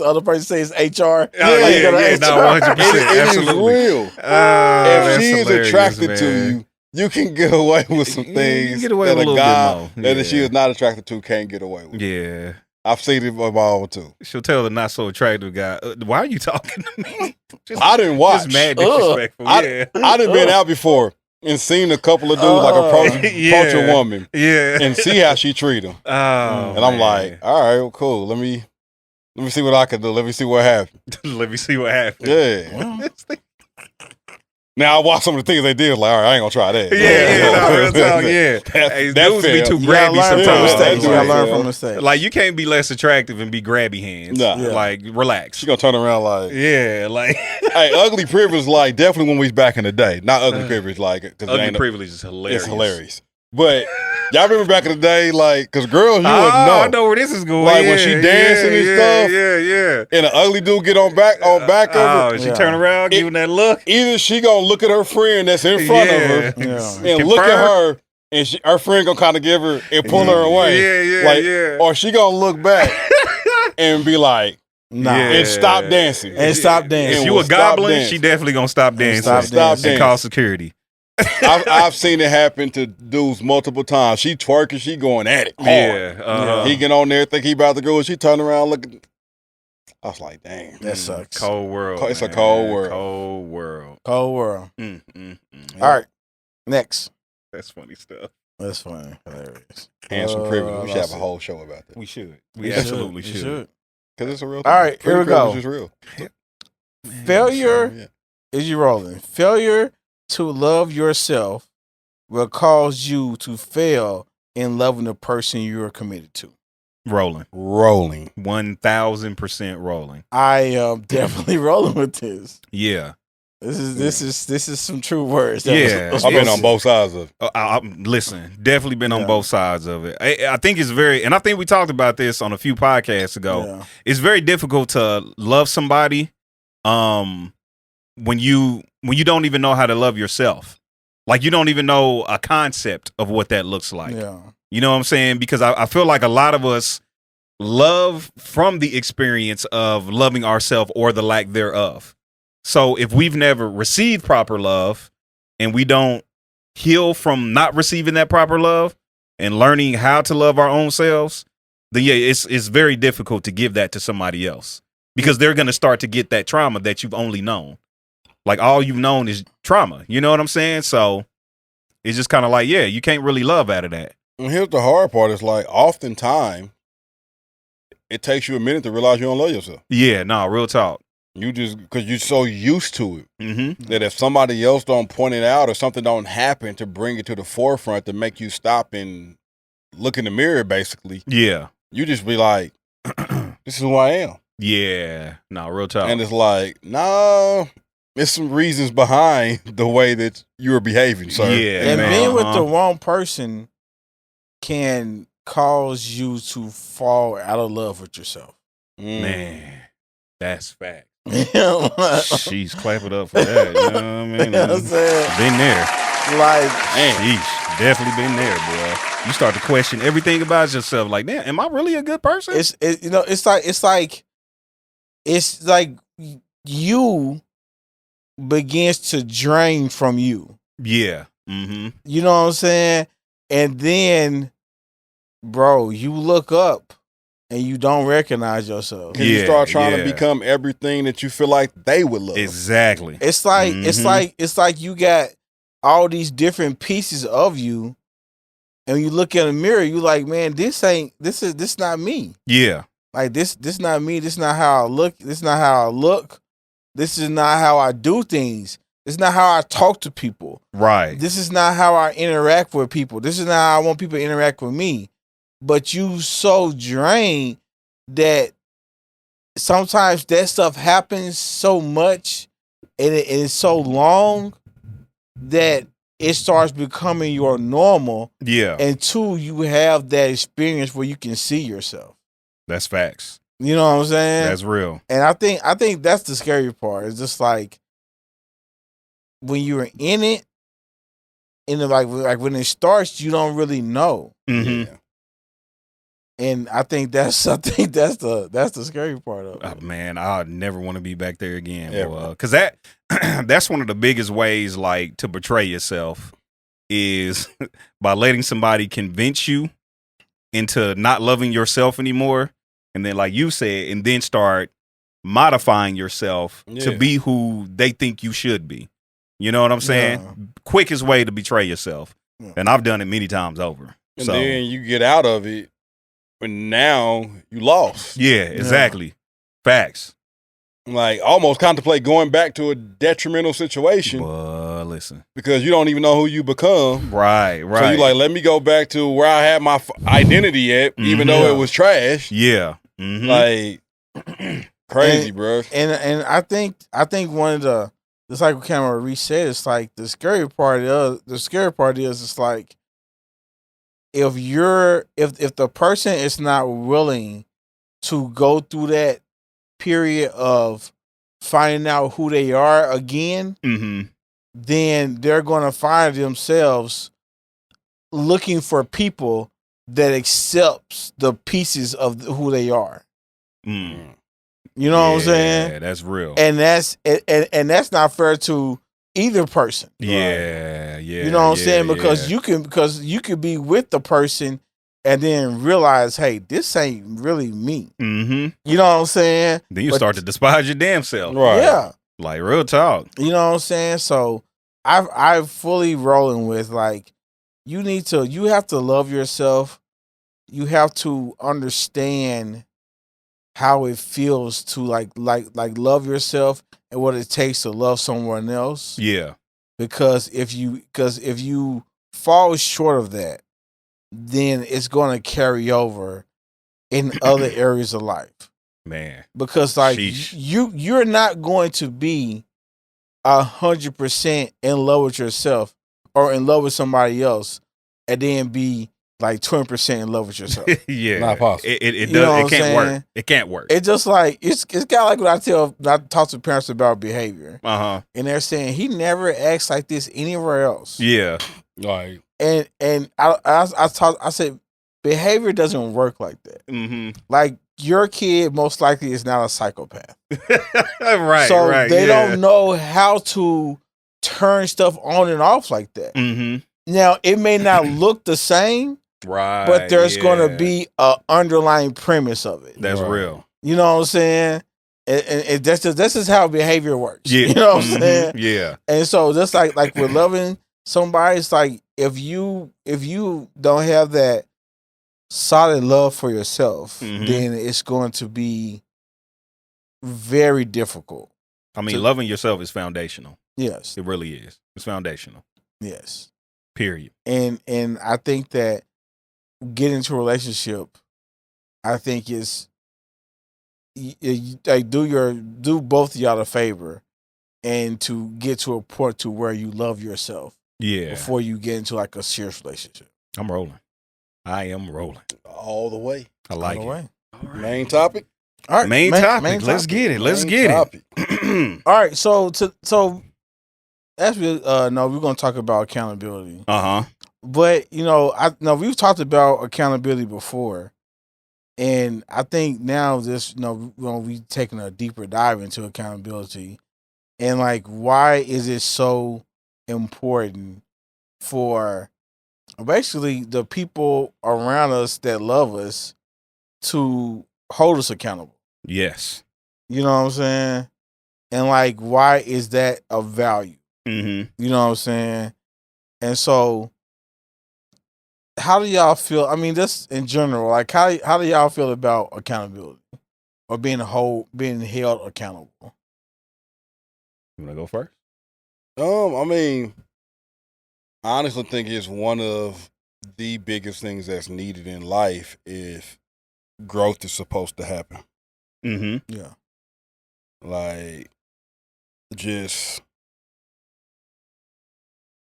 other person says HR. Oh, yeah, no, 100%. It is real. If she is attracted to you, you can get away with some things that a guy that she is not attracted to can't get away with. Yeah. I've seen it with my own too. She'll tell the not so attractive guy, why are you talking to me? I didn't watch. Just mad disrespectful. I done been out before and seen a couple of dudes like approach a woman and see how she treat them. And I'm like, all right, well, cool. Let me see what I can do. Let me see what happens. Let me see what happens. Yeah. Now I watch some of the things they did. Like, all right, I ain't gonna try that. Hey, dudes be too grabby sometimes. You gotta learn from mistakes. Like, you can't be less attractive and be grabby hands. Nah. Like, relax. She gonna turn around like, hey, ugly privilege. Like, definitely when we was back in the day. Not ugly privilege. Like, ugly privilege is hilarious. It's hilarious. But y'all remember back in the day, like, because girls, you would know. I know where this is going. Like, when she dancing and stuff. And an ugly dude get on back of her. She turn around, giving that look. Either she gonna look at her friend that's in front of her and look at her, and her friend gonna kind of give her and pull her away. Or she gonna look back and be like, and stop dancing. If you a goblin, she definitely gonna stop dancing. And call security. I've seen it happen to dudes multiple times. She twerking, she going at it hard. He get on there, think he about to go, and she turn around looking. I was like, dang, that sucks. Cold world. It's a cold world. Cold world. All right, next. That's funny stuff. That's funny. Hilarious. Handsome privilege. We should have a whole show about that. We should. We absolutely should. Because it's a real thing. All right, here we go. Is real. Failure. Is you rolling? Failure to love yourself will cause you to fail in loving the person you're committed to? Rolling. 1000% rolling. I am definitely rolling with this. Yeah. This is some true words. Yeah, I've been on both sides of it. Listen, definitely been on both sides of it. I think it's and I think we talked about this on a few podcasts ago. Yeah. It's very difficult to love somebody when you don't even know how to love yourself. Like you don't even know a concept of what that looks like. Yeah. You know what I'm saying? Because I feel like a lot of us love from the experience of loving ourselves or the lack thereof. So if we've never received proper love and we don't heal from not receiving that proper love and learning how to love our own selves, then it's very difficult to give that to somebody else because they're going to start to get that trauma that you've only known. Like all you've known is trauma. You know what I'm saying? So it's just kind of like, you can't really love out of that. And here's the hard part. It's like oftentimes it takes you a minute to realize you don't love yourself. Yeah, no, real talk. You just, because you're so used to it that if somebody else don't point it out or something don't happen to bring it to the forefront to make you stop and look in the mirror, basically. Yeah. You just be like, this is who I am. Yeah. No, real talk. And it's like, no, there's some reasons behind the way that you are behaving, sir. Yeah. And being with the wrong person can cause you to fall out of love with yourself. Man, that's fact. Sheesh, clap it up for that. You know what I mean? You know what I'm saying? Been there. Like, sheesh, definitely been there, boy. You start to question everything about yourself. Like, damn, am I really a good person? It's like you begins to drain from you. Yeah. Mm-hmm. You know what I'm saying? And then, bro, you look up and you don't recognize yourself. Because you start trying to become everything that you feel like they would love. Exactly. It's like it's like you got all these different pieces of you, and when you look in the mirror, you like, man, this not me. Yeah. Like this not me. This not how I look. This not how I look. This is not how I do things. This is not how I talk to people. Right. This is not how I interact with people. This is not how I want people to interact with me. But you so drained that sometimes that stuff happens so much and it's so long that it starts becoming your normal. Yeah. And two, you have that experience where you can see yourself. That's facts. You know what I'm saying? That's real. And I think that's the scary part. It's just like when you're in it, and like when it starts, you don't really know. Mm-hmm. Yeah. And I think that's the scary part of it. Oh, man, I'd never want to be back there again, because that's one of the biggest ways, like, to betray yourself is by letting somebody convince you into not loving yourself anymore, and then, like you said, and then start modifying yourself to be who they think you should be. You know what I'm saying? Yeah. Quickest way to betray yourself, and I've done it many times over. And then you get out of it. But now you lost. Yeah, exactly. Facts. Like almost contemplate going back to a detrimental situation. Listen. Because you don't even know who you become. Right. So you like, let me go back to where I had my identity at, even though it was trash. Yeah. Mm-hmm. Like crazy, bro. And I think one of the, it's like what Cameron Rece said, it's like the scary part is it's like, if the person is not willing to go through that period of finding out who they are again, then they're going to find themselves looking for people that accepts the pieces of who they are. You know what I'm saying? Yeah, that's real. And that's not fair to either person. Yeah. You know what I'm saying? Because you could be with the person and then realize, hey, this ain't really me. Mm-hmm. You know what I'm saying? Then you start to despise your damn self. Right. Yeah. Like real talk. You know what I'm saying? So I'm fully rolling with like you have to love yourself. You have to understand how it feels to like love yourself and what it takes to love someone else. Yeah. because if you fall short of that, then it's going to carry over in other areas of life. Man, because like you're not going to be 100% in love with yourself or in love with somebody else, and then be like 20% in love with yourself. Yeah, not possible. It does. It can't work. It can't work. It's just like it's kind of like when I talk to parents about behavior. And they're saying he never acts like this anywhere else. Yeah, right. And I said behavior doesn't work like that. Mm-hmm. Like your kid most likely is not a psychopath. Right. So right, they don't know how to turn stuff on and off like that. Mm-hmm. Now it may not look the same, right? But there's going to be an underlying premise of it. That's real. You know what I'm saying? And that's just how behavior works. Yeah. You know what I'm saying? Yeah. And so just like with loving somebody, it's like if you don't have that solid love for yourself, then it's going to be very difficult. I mean, loving yourself is foundational. Yes. It really is. It's foundational. Yes. Period. And I think that getting into a relationship, I think is like do both of y'all a favor, and to get to a point to where you love yourself. Yeah. Before you get into like a serious relationship. I'm rolling. I am rolling all the way. I like it. Right. Main topic. All right. Main topic. Let's get it. Let's get it. All right. So as we're going to talk about accountability. But we've talked about accountability before, and I think now we taking a deeper dive into accountability, and like why is it so important for basically the people around us that love us to hold us accountable? Yes. You know what I'm saying? And like, why is that of value? Mm-hmm. You know what I'm saying? And so, how do y'all feel? I mean, just in general, like how do y'all feel about accountability or being held accountable? You want to go first? I mean, I honestly think it's one of the biggest things that's needed in life if growth is supposed to happen. Mm-hmm. Yeah. Like,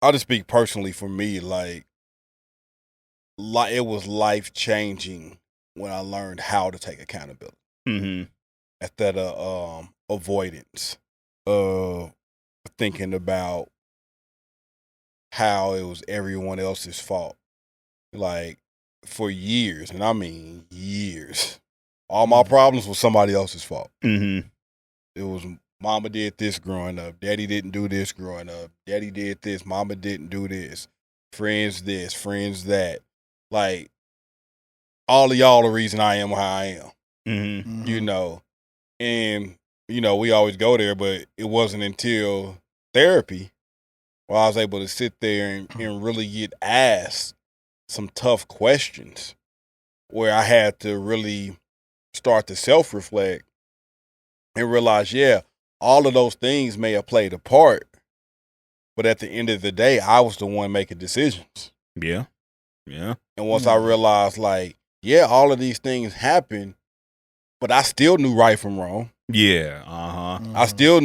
I'll just speak personally for me, like it was life-changing when I learned how to take accountability. Mm-hmm. Instead of avoidance of thinking about how it was everyone else's fault. Like, for years, and I mean years, all my problems were somebody else's fault. Mm-hmm. It was mama did this growing up, daddy didn't do this growing up, daddy did this, mama didn't do this, friends this, friends that. Like, all of y'all the reason I am how I am. Mm-hmm. You know, and, we always go there, but it wasn't until therapy where I was able to sit there and really get asked some tough questions where I had to really start to self-reflect and realize, all of those things may have played a part, but at the end of the day, I was the one making decisions. Yeah. Yeah. And once I realized, like, all of these things happen, but I still knew right from wrong. Yeah. I still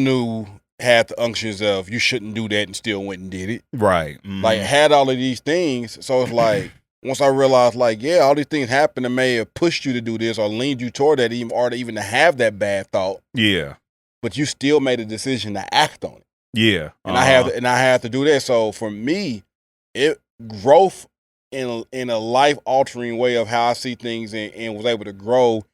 had the unctions of you shouldn't do that and still went and did it. Right. Mm-hmm. Like, had all of these things. So it's like, once I realized, like, all these things happen that may have pushed you to do this or leaned you toward that even to have that bad thought. Yeah. But you still made a decision to act on it. Yeah. And I had to do that. So for me, growth in a life-altering way of how I see things and was able to grow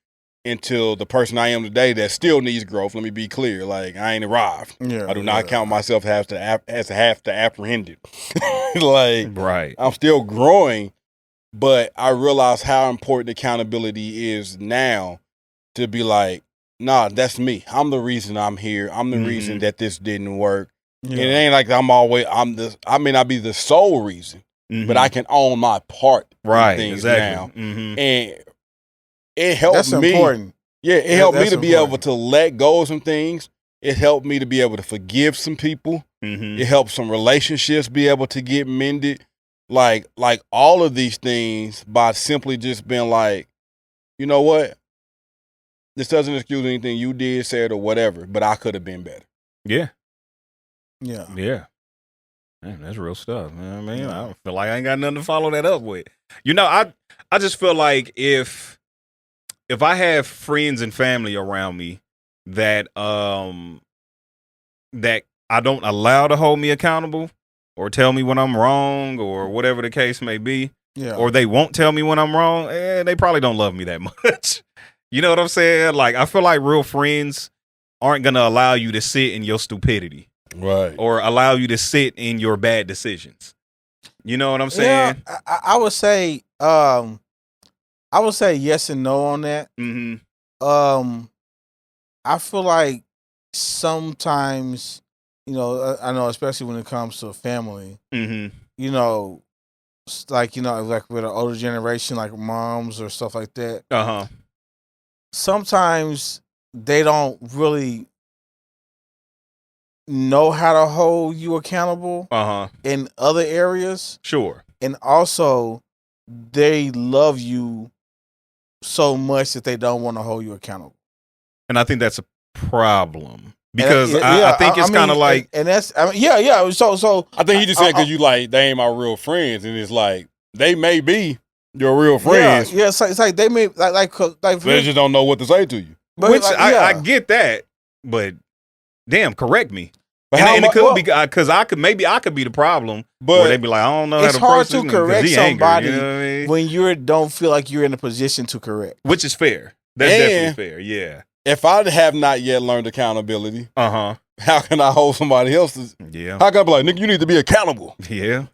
into the person I am today that still needs growth. Let me be clear. Like, I ain't arrived. Yeah, I do not count myself as to have to apprehend it. Like, right. I'm still growing, but I realize how important accountability is now to be like, nah, that's me. I'm the reason I'm here. I'm the reason that this didn't work. Yeah. And it ain't like I may not be the sole reason, but I can own my part in things now. Mm-hmm. And it helped me. That's important. Yeah, it helped me to be able to let go of some things. It helped me to be able to forgive some people. Mm-hmm. It helps some relationships be able to get mended. Like all of these things by simply just being like, you know what? This doesn't excuse anything you did, said, or whatever, but I could have been better. Yeah. Yeah. Yeah. Man, that's real stuff, man. I don't feel like I ain't got nothing to follow that up with. You know, I just feel like if I have friends and family around me that that I don't allow to hold me accountable or tell me when I'm wrong or whatever the case may be, or they won't tell me when I'm wrong, they probably don't love me that much. You know what I'm saying? Like, I feel like real friends aren't going to allow you to sit in your stupidity. Right. Or allow you to sit in your bad decisions. You know what I'm saying? Yeah, I would say yes and no on that. Mm-hmm. I feel like sometimes, you know, I know, especially when it comes to family, mm-hmm. you know, like with an older generation, like moms or stuff like that. Uh-huh. Sometimes they don't really know how to hold you accountable in other areas. Sure. And also, they love you so much that they don't want to hold you accountable. And I think that's a problem. Because I think it's kind of like... And that's... yeah. So I think he just said because you like, they ain't my real friends. And it's like, they may be your real friends. Yeah, it's like they may... Like they just don't know what to say to you. But which I get that, but damn, correct me. And it could be because I could be the problem, but where they'd be like, I don't know how to. It's hard to correct somebody angry, you know what I mean? when you don't feel like you're in a position to correct. Which is fair. That's definitely fair. Yeah. If I have not yet learned accountability, how can I hold somebody else's? Yeah. How can I be like, nigga, you need to be accountable? Yeah.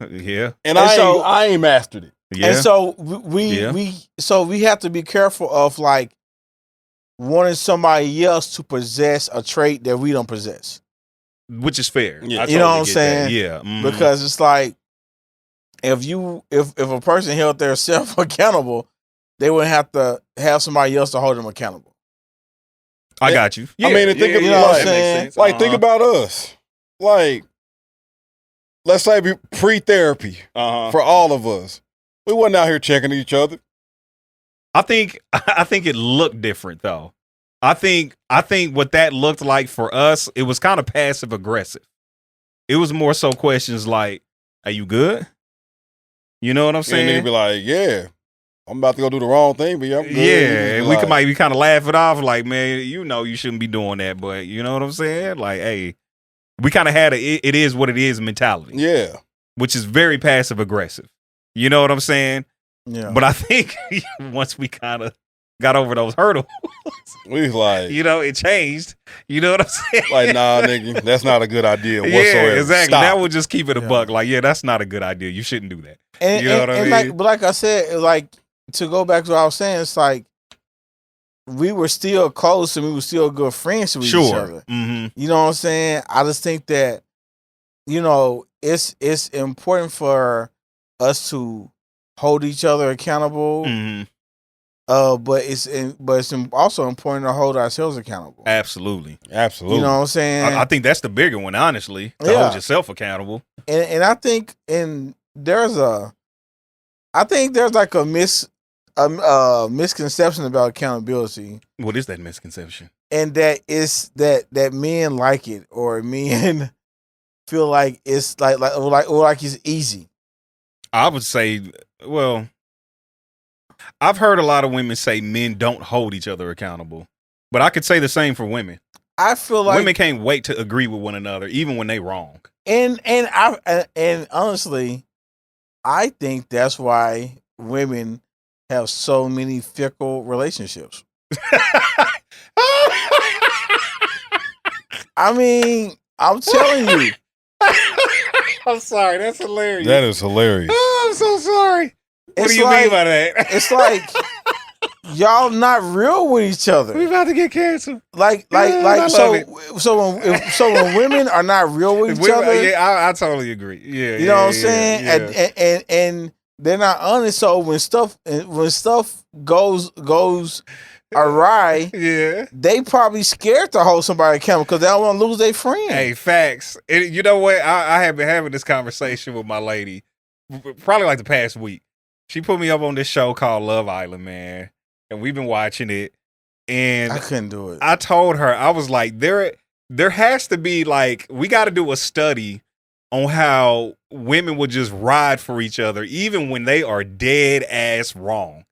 And I ain't mastered it. Yeah. And so we have to be careful of like wanting somebody else to possess a trait that we don't possess. Which is fair. Yeah. You know what I'm saying? That. Yeah. Mm-hmm. Because it's like if a person held their self accountable, they wouldn't have to have somebody else to hold them accountable. I got you. Yeah, I mean, think you know what I'm saying? Like, think about us. Like, let's say pre-therapy for all of us. We wasn't out here checking each other. I think it looked different though. I think what that looked like for us, it was kind of passive aggressive. It was more so questions like, "Are you good?" You know what I'm saying? And they'd be like, "Yeah, I'm about to go do the wrong thing, but I'm good." Yeah, and we might be kind of laugh it off, like, "Man, you know you shouldn't be doing that," but you know what I'm saying? Like, hey, we kind of had it is what it is mentality. Yeah, which is very passive aggressive. You know what I'm saying? Yeah. But I think once we kind of got over those hurdles, we was like, you know, it changed. You know what I'm saying? Like, nah, nigga, that's not a good idea whatsoever. Yeah, exactly. Stop. Now we'll just keep it a buck. Like, yeah, that's not a good idea. You shouldn't do that. And, you know what I mean? Like I said, like to go back to what I was saying, it's like we were still close and we were still good friends with each other. Mm-hmm. You know what I'm saying? I just think that, you know, it's important for us to hold each other accountable. Mm-hmm. But it's also important to hold ourselves accountable. Absolutely. You know what I'm saying? I think that's the bigger one, honestly, to hold yourself accountable. And I think there's like a misconception about accountability. What is that misconception? And that is that men like it, or men feel like it's like it's easy. I would say, well, I've heard a lot of women say men don't hold each other accountable, but I could say the same for women. I feel like women can't wait to agree with one another, even when they wrong. And honestly, I think that's why women have so many fickle relationships. I mean, I'm telling you. I'm sorry. That's hilarious. That is hilarious. Oh, I'm so sorry. What do you mean by that? It's like y'all not real with each other. We about to get canceled. So when women are not real with each other, yeah, I totally agree. Yeah, you know what I'm saying, and they're not honest. So when stuff goes awry, yeah, they probably scared to hold somebody accountable because they don't want to lose their friend. Hey, facts. You know what? I have been having this conversation with my lady probably like the past week. She put me up on this show called Love Island, man, and we've been watching it. And I couldn't do it. I told her, I was like, there has to be like, we got to do a study on how women will just ride for each other, even when they are dead ass wrong.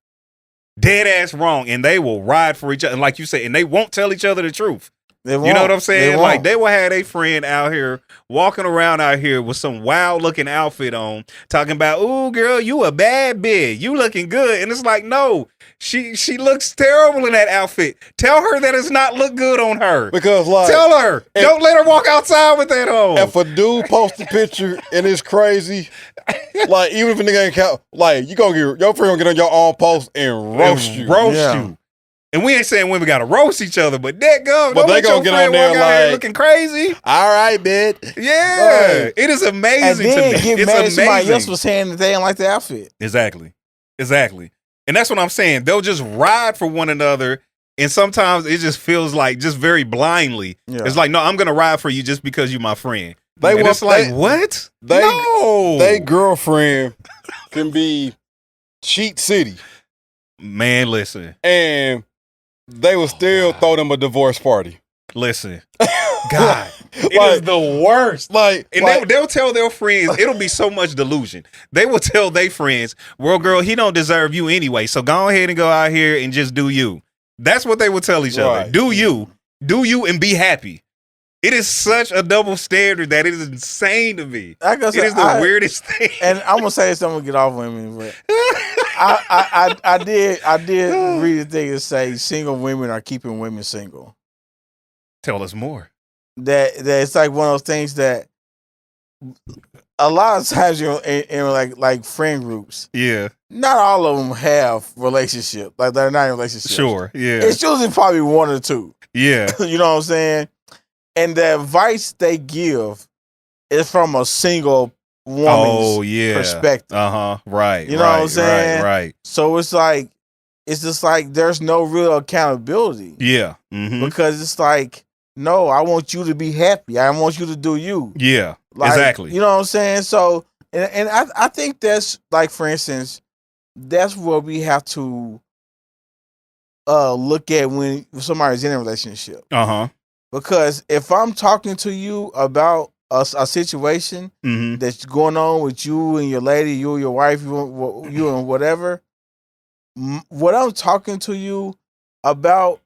Dead ass wrong. And they will ride for each other. And like you said, and they won't tell each other the truth. You know what I'm saying? Like they will have a friend out here walking around out here with some wild looking outfit on, talking about, "Ooh, girl, you a bad bitch. You looking good." And it's like, no, she looks terrible in that outfit. Tell her that it's not look good on her. Because like, tell her, don't let her walk outside with that on. If a dude posts a picture and it's crazy, like even if a nigga ain't count, like you gonna get your friend gonna get on your own post and roast you. And we ain't saying women gotta roast each other, but that go. But they gonna get on there like looking crazy. All right, bitch. Yeah, it is amazing and then to me. Get it's mad amazing. Somebody else was saying that they didn't like the outfit. Exactly, and that's what I'm saying. They'll just ride for one another, and sometimes it just feels like just very blindly. Yeah. It's like, no, I'm gonna ride for you just because you're my friend. It's like, what? They girlfriend can be cheat city. Man, listen. And they will still throw them a divorce party. Listen, God, it is the worst. They'll tell their friends. It'll be so much delusion. They will tell their friends, "Well, girl, he don't deserve you anyway. So go ahead and go out here and just do you." That's what they will tell each other. Do you, and be happy. It is such a double standard that it is insane to me. It is the weirdest thing. And I'm gonna say something to get off women, but I did read a thing that say single women are keeping women single. Tell us more. That it's like one of those things that a lot of times in like friend groups. Yeah. Not all of them have relationships. Like they're not in relationships. Sure. Yeah. It's usually probably one or two. Yeah. You know what I'm saying? And the advice they give is from a single woman's perspective. Right. You know what I'm saying? Right. So it's just like there's no real accountability. Yeah. Mm-hmm. Because it's like, no, I want you to be happy. I want you to do you. Yeah. Like, exactly. You know what I'm saying? So, and I think that's like, for instance, that's where we have to look at when somebody's in a relationship. Because if I'm talking to you about a situation that's going on with you and your lady, you and your wife, you and whatever, what I'm talking to you about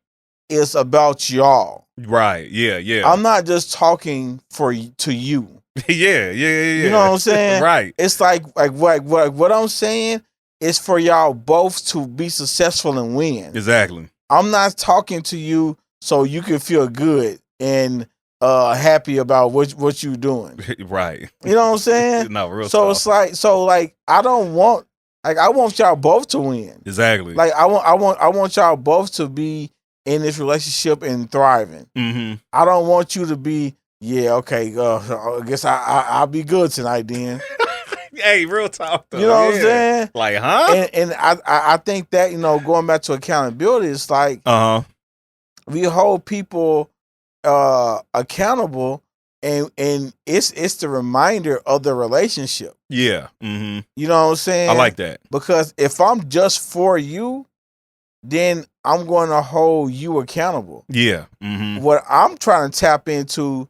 is about y'all. Right. Yeah. Yeah. I'm not just talking to you. Yeah. You know what I'm saying? Right. It's like what I'm saying is for y'all both to be successful and win. Exactly. I'm not talking to you so you can feel good and happy about what you're doing. Right. You know what I'm saying? No, real So talk. it's like I want y'all both to win. Exactly. Like I want y'all both to be in this relationship and thriving. I don't want you to be, okay, I guess I'll be good tonight then. Hey, real talk though. You know what I'm saying? Like, huh? And I think that, going back to accountability, it's like we hold people accountable, and it's the reminder of the relationship. Yeah. Mm-hmm. You know what I'm saying? I like that. Because if I'm just for you, then I'm going to hold you accountable. Yeah. Mm-hmm. What I'm trying to tap into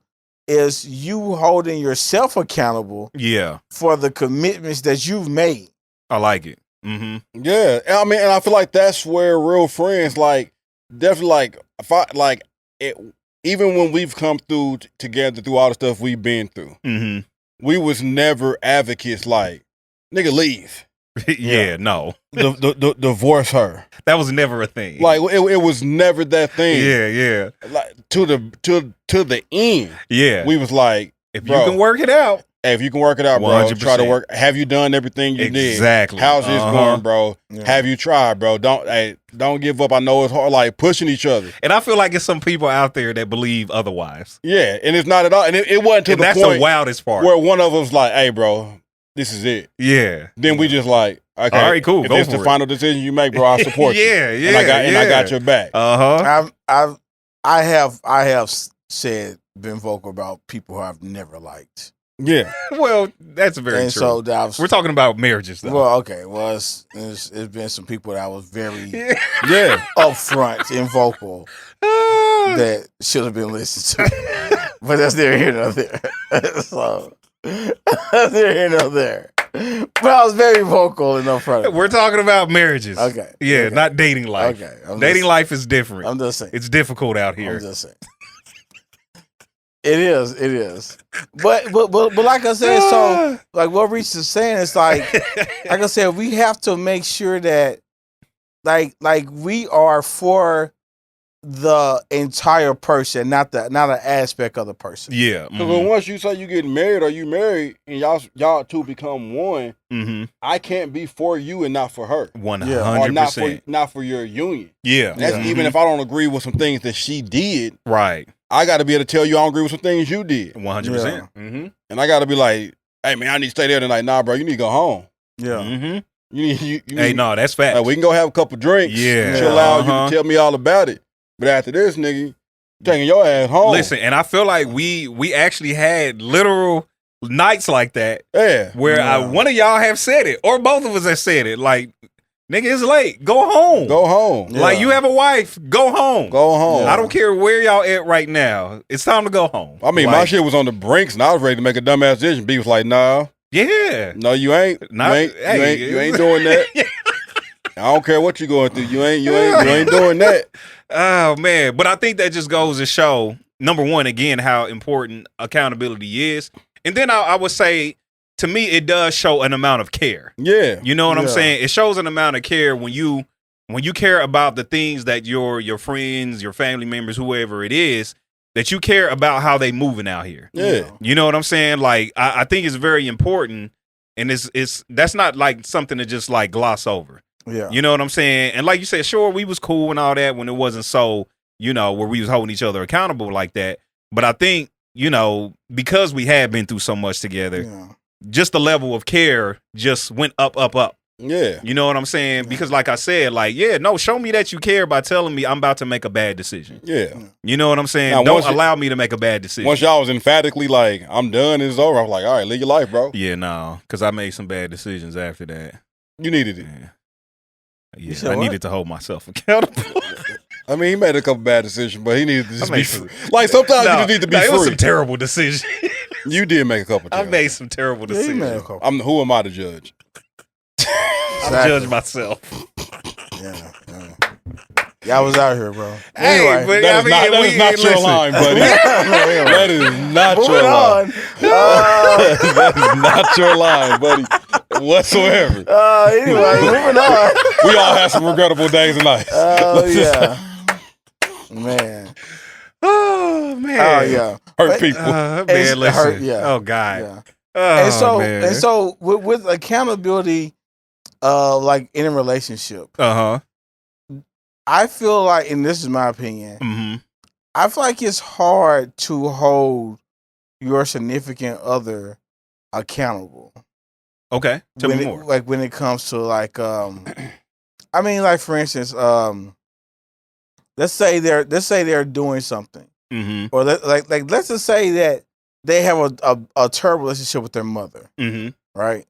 is you holding yourself accountable. Yeah. For the commitments that you've made. I like it. Mm-hmm. Yeah. I mean, and I feel like that's where real friends, like, definitely, like, if I, like, it, even when we've come through together through all the stuff we've been through, we was never advocates like, nigga, leave. No. Divorce her. That was never a thing. Like it was never that thing. Yeah. Like to the end. Yeah. We was like, if you can work it out. Hey, if you can work it out, bro, 100%. Try to work. Have you done everything you did? Exactly. How's this going, bro? Yeah. Have you tried, bro? Don't give up. I know it's hard, like pushing each other. And I feel like it's some people out there that believe otherwise. Yeah, and it's not at all. And it wasn't to the point. That's the wildest part. Where one of them's like, hey, bro, this is it. Yeah. Then we just like, okay, all right, cool. If go it's for the it. final decision you make, bro, I support you. Yeah. And I got your back. I have said been vocal about people who I've never liked. Yeah. Well, that's very and true. So we're talking about marriages, though. Well, okay. Well, it's been some people that I was very upfront and vocal that should have been listened to. But that's neither here nor there. So that's neither here nor there. But I was very vocal and upfront. We're talking about marriages. Okay. Yeah, okay. not dating life. Okay. Dating life is different. I'm just saying. It's difficult out here. I'm just saying. It is. But like I said, so like what Rece is saying, it's like I said, we have to make sure that like we are for the entire person, not an aspect of the person. Yeah. Because once you say you getting married or you married and y'all two become one, I can't be for you and not for her. 100%. Or not for your union. Yeah. That's even if I don't agree with some things that she did. Right. I got to be able to tell you I don't agree with some things you did. 100%. Yeah. And I got to be like, hey, man, I need to stay there tonight. Nah, bro, you need to go home. Yeah. You hey, no, that's fact. Like, we can go have a couple drinks. Yeah. Chill out. You can tell me all about it. But after this, nigga, you taking your ass home. Listen, and I feel like we actually had literal nights like that. Yeah. Where one of y'all have said it, or both of us have said it. Like, nigga, it's late. Go home. Go home. Yeah. Like, you have a wife. Go home. Go home. Yeah. I don't care where y'all at right now. It's time to go home. I mean, my shit was on the brinks, and I was ready to make a dumbass decision. B was like, nah. Yeah. No, you ain't. You ain't doing that. I don't care what you're going through. You ain't doing that. Oh, man. But I think that just goes to show, number one, again, how important accountability is. And then I would say, to me, it does show an amount of care. Yeah. You know what I'm saying? It shows an amount of care when you care about the things that your friends, your family members, whoever it is, that you care about how they moving out here. Yeah. You know what I'm saying? Like, I think it's very important, and that's not like something to just like gloss over. Yeah. You know what I'm saying? And like you said, sure, we was cool and all that when it wasn't so, where we was holding each other accountable like that. But I think, because we had been through so much together, just the level of care just went up. Yeah. You know what I'm saying? Because like I said, show me that you care by telling me I'm about to make a bad decision. Yeah. You know what I'm saying? Now, don't allow me to make a bad decision. Once y'all was emphatically like, I'm done, it's over, I was like, all right, live your life, bro. Yeah, no, because I made some bad decisions after that. You needed it. Yeah, I needed to hold myself accountable. I mean, he made a couple bad decisions, but he needed to just be free. Like, sometimes you just need to be free. It was some terrible decisions. You did make a couple. I made some terrible decisions. Who am I to judge? I judge myself. Yeah. Y'all was out here, bro. Hey, anyway, but that is not your line, buddy. That is not your line. That is not your line, buddy. Whatsoever. Anyway, moving on. We all had some regrettable days and nights. Oh, yeah. Man. Oh, man. Oh, yeah. Hurt people. Man, listen. Hurt, yeah. Oh, God. Yeah. Oh, and so with accountability, like in a relationship, I feel like, and this is my opinion, I feel like it's hard to hold your significant other accountable. Okay, tell me more. Like when it comes to like, I mean, like for instance, let's say they're doing something, or let's just say that they have a terrible relationship with their mother, right?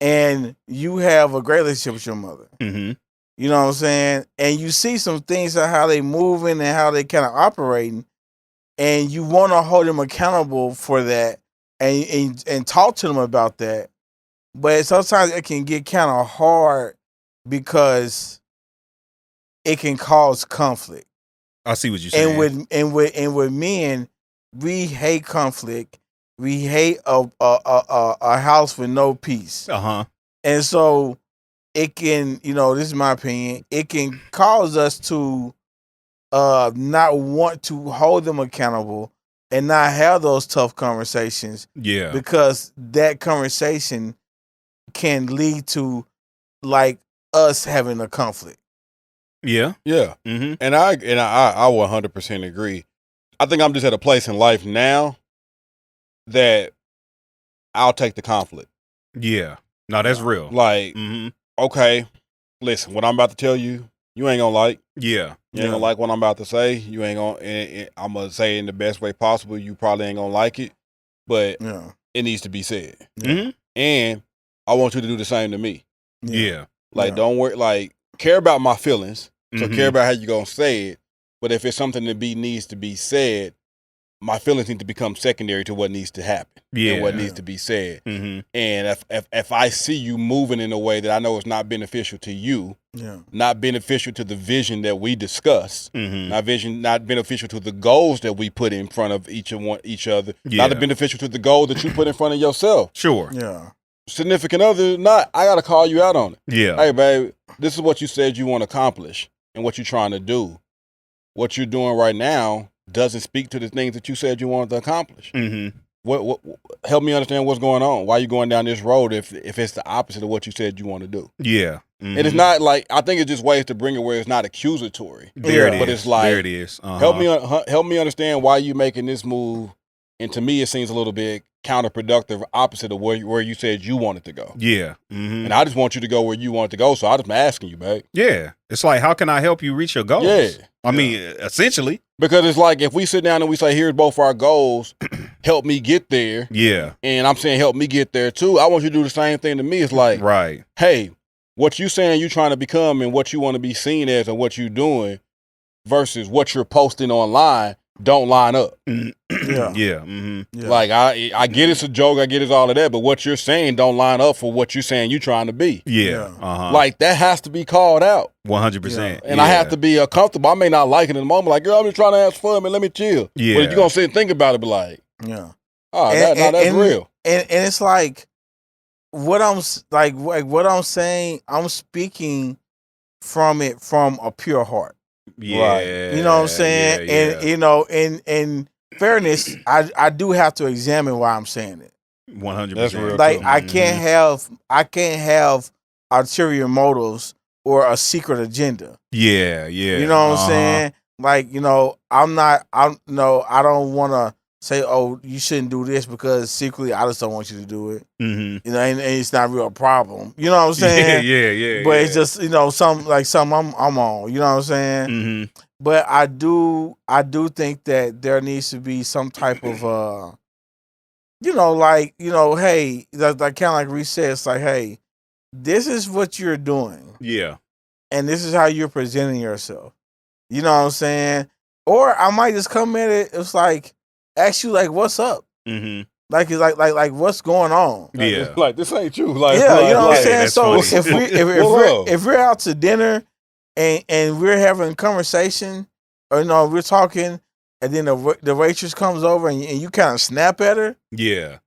And you have a great relationship with your mother. You know what I'm saying? And you see some things of how they moving and how they kind of operating, and you want to hold them accountable for that and talk to them about that. But sometimes it can get kind of hard because it can cause conflict. I see what you're saying. And with men, we hate conflict. We hate a house with no peace. And so it can, this is my opinion, it can cause us to not want to hold them accountable and not have those tough conversations. Yeah. Because that conversation can lead to like us having a conflict. Yeah. Yeah. And I 100% agree. I think I'm just at a place in life now that I'll take the conflict. Yeah. No, that's real. Like, okay, listen, what I'm about to tell you, you ain't gonna like. Yeah. You ain't gonna like what I'm about to say. You ain't gonna, I'm gonna say it in the best way possible. You probably ain't gonna like it, but it needs to be said. And I want you to do the same to me. Yeah. Like, don't worry, like, care about my feelings. So care about how you gonna say it. But if it's something that needs to be said, my feelings need to become secondary to what needs to happen and what needs to be said. And if I see you moving in a way that I know is not beneficial to you, not beneficial to the vision that we discuss, not beneficial to the goals that we put in front of each other, not beneficial to the goal that you put in front of yourself. Sure. Yeah. Significant other, not, I gotta call you out on it. Yeah. Hey, babe, this is what you said you want to accomplish and what you're trying to do. What you're doing right now doesn't speak to the things that you said you wanted to accomplish. What help me understand what's going on. Why are you going down this road if it's the opposite of what you said you want to do? Yeah. And it's not like, I think it's just ways to bring it where it's not accusatory. There it is. But it's like, there it is. Help me understand why you making this move. And to me, it seems a little bit counterproductive, opposite of where you said you wanted to go. Yeah. And I just want you to go where you want to go. So I'm just asking you, babe. Yeah. It's like, how can I help you reach your goals? Yeah. I mean, essentially. Because it's like, if we sit down and we say, here's both our goals, help me get there. Yeah. And I'm saying, help me get there too. I want you to do the same thing to me. It's like, right. Hey, what you saying you trying to become and what you want to be seen as and what you doing versus what you're posting online don't line up. Yeah. Like, I get it's a joke, I get it's all of that, but what you're saying don't line up for what you're saying you trying to be. Yeah. Like, that has to be called out. 100%. And I have to be comfortable. I may not like it in the moment. Like, girl, I'm just trying to have fun, man. Let me chill. Yeah. But if you're going to sit and think about it, be like, oh, that's real. And it's like, what I'm saying, I'm speaking from a pure heart. Yeah. Right. You know what I'm saying? And you know, in fairness, I do have to examine why I'm saying it. 100%. That's real. Like, I can't have ulterior motives or a secret agenda. Yeah. You know what I'm saying? Like, you know, I don't want to say, oh, you shouldn't do this because secretly I just don't want you to do it. You know, and it's not a real problem. You know what I'm saying? Yeah. But it's just, you know, something I'm on. You know what I'm saying? But I do think that there needs to be some type of you know, like, you know, hey, that kind of like Rece said, it's like, hey, this is what you're doing. Yeah. And this is how you're presenting yourself. You know what I'm saying? Or I might just come at it, it's like, ask you, like, what's up? Like, it's like what's going on? Yeah. Like, this ain't you. Like, yeah, you know what I'm saying? So funny. if we're out to dinner and we're having a conversation, or, you know, we're talking, and then the waitress comes over and you kind of snap at her. Yeah.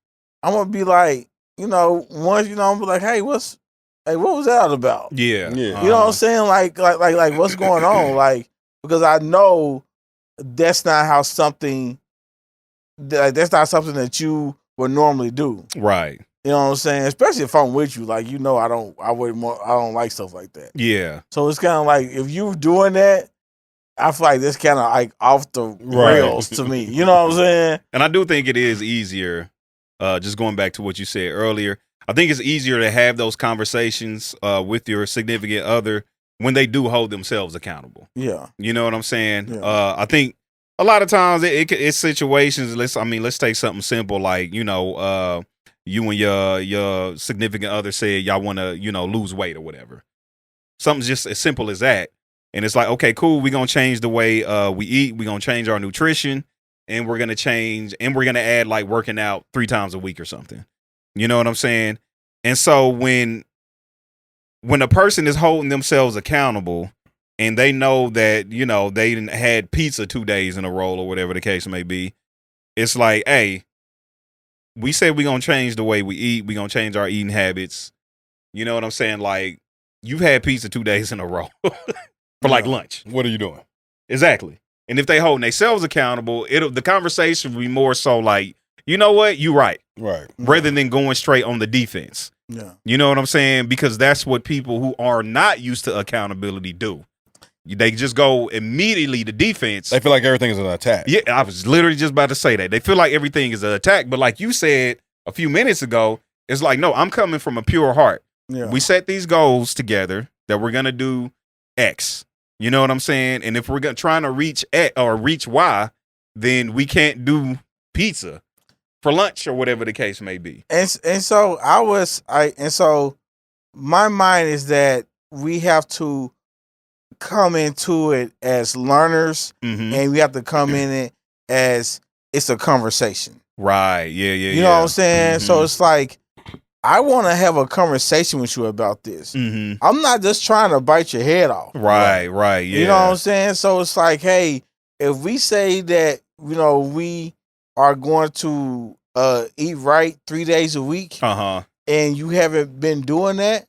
I'm gonna be like, you know, once, you know, I'm gonna be like, hey, what was that all about? Yeah. You know what I'm saying? Like what's going on? Like, because I know that's not how something. That's not something that you would normally do. Right. You know what I'm saying? Especially if I'm with you, like, you know, I don't like stuff like that. Yeah. So it's kind of like, if you're doing that, I feel like this kind of like off the rails to me. You know what I'm saying? And I do think it is easier, just going back to what you said earlier, I think it's easier to have those conversations with your significant other when they do hold themselves accountable. Yeah. You know what I'm saying? Yeah. I think a lot of times it's situations, let's take something simple like, you know, you and your significant other said y'all want to, you know, lose weight or whatever. Something just as simple as that. And it's like, okay, cool. We're going to change the way we eat. We're going to change our nutrition, and we're going to add like working out 3 times a week or something. You know what I'm saying? And so when a person is holding themselves accountable and they know that, you know, they didn't had pizza 2 days in a row or whatever the case may be, it's like, hey, we said we're going to change the way we eat. We're going to change our eating habits. You know what I'm saying? Like, you've had pizza 2 days in a row. For like lunch. What are you doing? Exactly. And if they holding themselves accountable, the conversation will be more so like, you know what? You right. Right. Rather than going straight on the defense. Yeah. You know what I'm saying? Because that's what people who are not used to accountability do. They just go immediately to defense. They feel like everything is an attack. Yeah, I was literally just about to say that. They feel like everything is an attack. But like you said a few minutes ago, It's like, no, I'm coming from a pure heart. Yeah. We set these goals together that we're gonna do X. You know what I'm saying? And if we're trying to reach X or reach Y, then we can't do pizza for lunch or whatever the case may be. And so my mind is that we have to come into it as learners, and we have to come in it as it's a conversation. Right. Yeah. You know what I'm saying? So it's like, I want to have a conversation with you about this. I'm not just trying to bite your head off. Right. Yeah. You know what I'm saying? So it's like, hey, if we say that, we are going to eat right 3 days a week, and you haven't been doing that,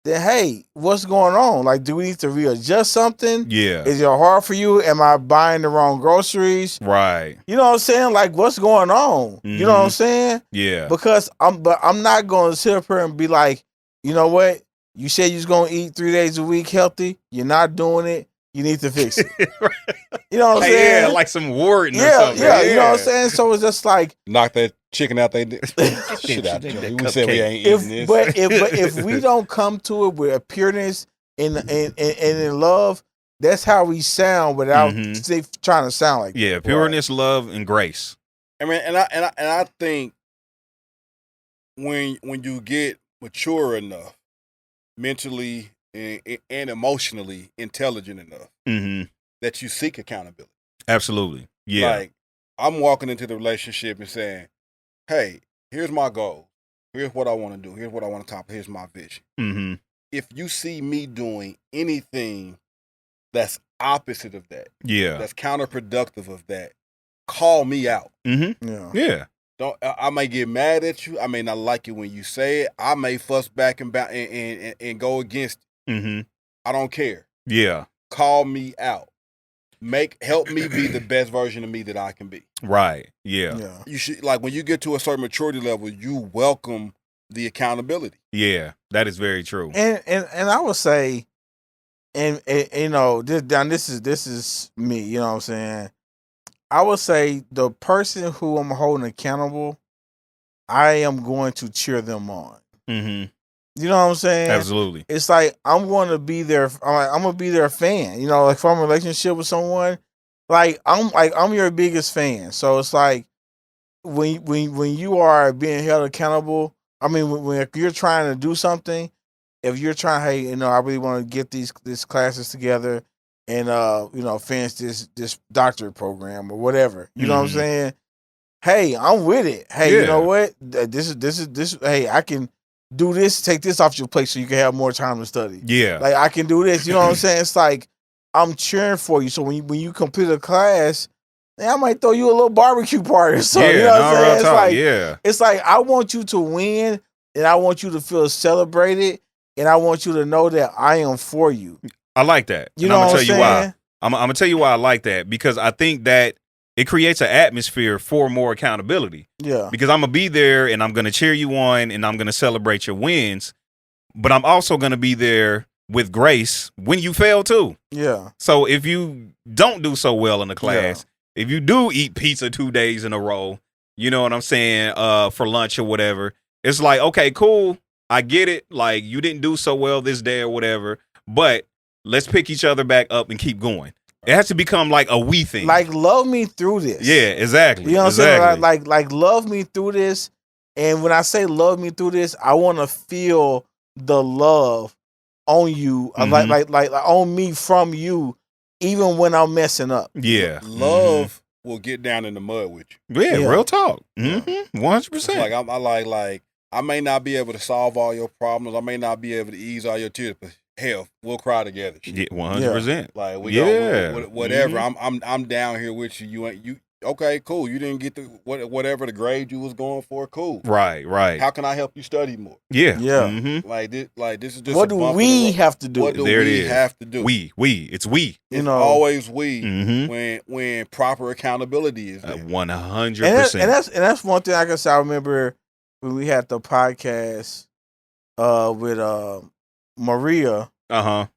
then hey, what's going on? Like, do we need to readjust something? Yeah. Is it hard for you? Am I buying the wrong groceries? Right. You know what I'm saying? Like, what's going on? You know what I'm saying? Yeah. Because I'm not going to sit up here and be like, you know what? You said you was going to eat 3 days a week healthy. You're not doing it. You need to fix it. You know what I'm saying? Yeah, like some warden or something. Yeah, you know what I'm saying? So it's just like, knock that chicken out they did. Shit out there. We said we ain't eating this. But if we don't come to it with a pureness and in love, that's how we sound without trying to sound like that. Pureness, love, and grace. I mean, and I think when you get mature enough, mentally and emotionally intelligent enough, that you seek accountability. Absolutely. Yeah. Like, I'm walking into the relationship and saying, hey, here's my goal. Here's what I want to do. Here's what I want to accomplish. Here's my vision. If you see me doing anything that's opposite of that, that's counterproductive of that, call me out. Yeah. I may get mad at you. I may not like it when you say it. I may fuss back and go against it. I don't care. Yeah. Call me out. Help me be the best version of me that I can be. Right. Yeah. You should, like, when you get to a certain maturity level, you welcome the accountability. Yeah, that is very true. And I would say, and this is me. You know what I'm saying? I would say the person who I'm holding accountable, I am going to cheer them on. You know what I'm saying? Absolutely. It's like, I'm going to be there. I'm going to be their fan. You know, like, if I'm in a relationship with someone, I'm your biggest fan. So it's like, when you are being held accountable, I mean, when you're trying to do something, if you're trying, hey, I really want to get these classes together and finish this doctorate program or whatever. You know what I'm saying? Hey, I'm with it. Hey, you know what? This is. Hey, I can do this. Take this off your plate so you can have more time to study. Yeah, like, I can do this. You know what I'm saying? It's like, I'm cheering for you. So when you complete a class, I might throw you a little barbecue party or something. You know what I'm saying? It's like I want you to win, and I want you to feel celebrated, and I want you to know that I am for you. I like that. You know what I'm saying? Why. I'm gonna tell you why I like that, because I think that it creates an atmosphere for more accountability. Yeah. Because I'm gonna be there and I'm gonna cheer you on and I'm gonna celebrate your wins, but I'm also gonna be there with grace when you fail too. Yeah. So if you don't do so well in the class, if you do eat pizza 2 days in a row, you know what I'm saying, for lunch or whatever, it's like, okay, cool, I get it. Like, you didn't do so well this day or whatever, but let's pick each other back up and keep going. It has to become like a we thing. Like, love me through this. Yeah, exactly. You know what I'm saying? Like, love me through this. And when I say love me through this, I want to feel the love on you, like on me from you, even when I'm messing up. Yeah. Love will get down in the mud with you. Yeah, real talk. 100%. I may not be able to solve all your problems. I may not be able to ease all your tears, but hell, we'll cry together. Yeah, 100%. Like, whatever. I'm down here with you. You okay? Cool. You didn't get the whatever the grade you was going for. Cool. Right. How can I help you study more? Yeah. Like this is just what do we have to do? What do we have to do? We. It's we. It's always we when proper accountability is there. 100%. And that's one thing I guess I remember when we had the podcast with Maria. And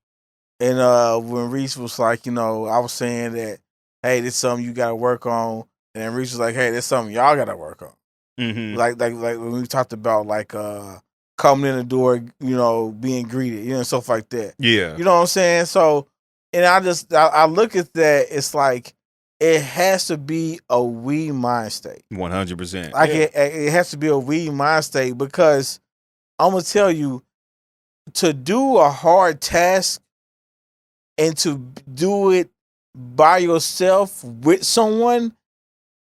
when Rece was like, I was saying that, hey, this is something you got to work on. And then Rece was like, hey, this is something y'all got to work on. Mm-hmm. Like when we talked about like coming in the door, being greeted, stuff like that. Yeah. You know what I'm saying? So, and I look at that, it's like it has to be a we mind state. 100%. Like it has to be a we mind state, because I'm gonna tell you, to do a hard task and to do it by yourself with someone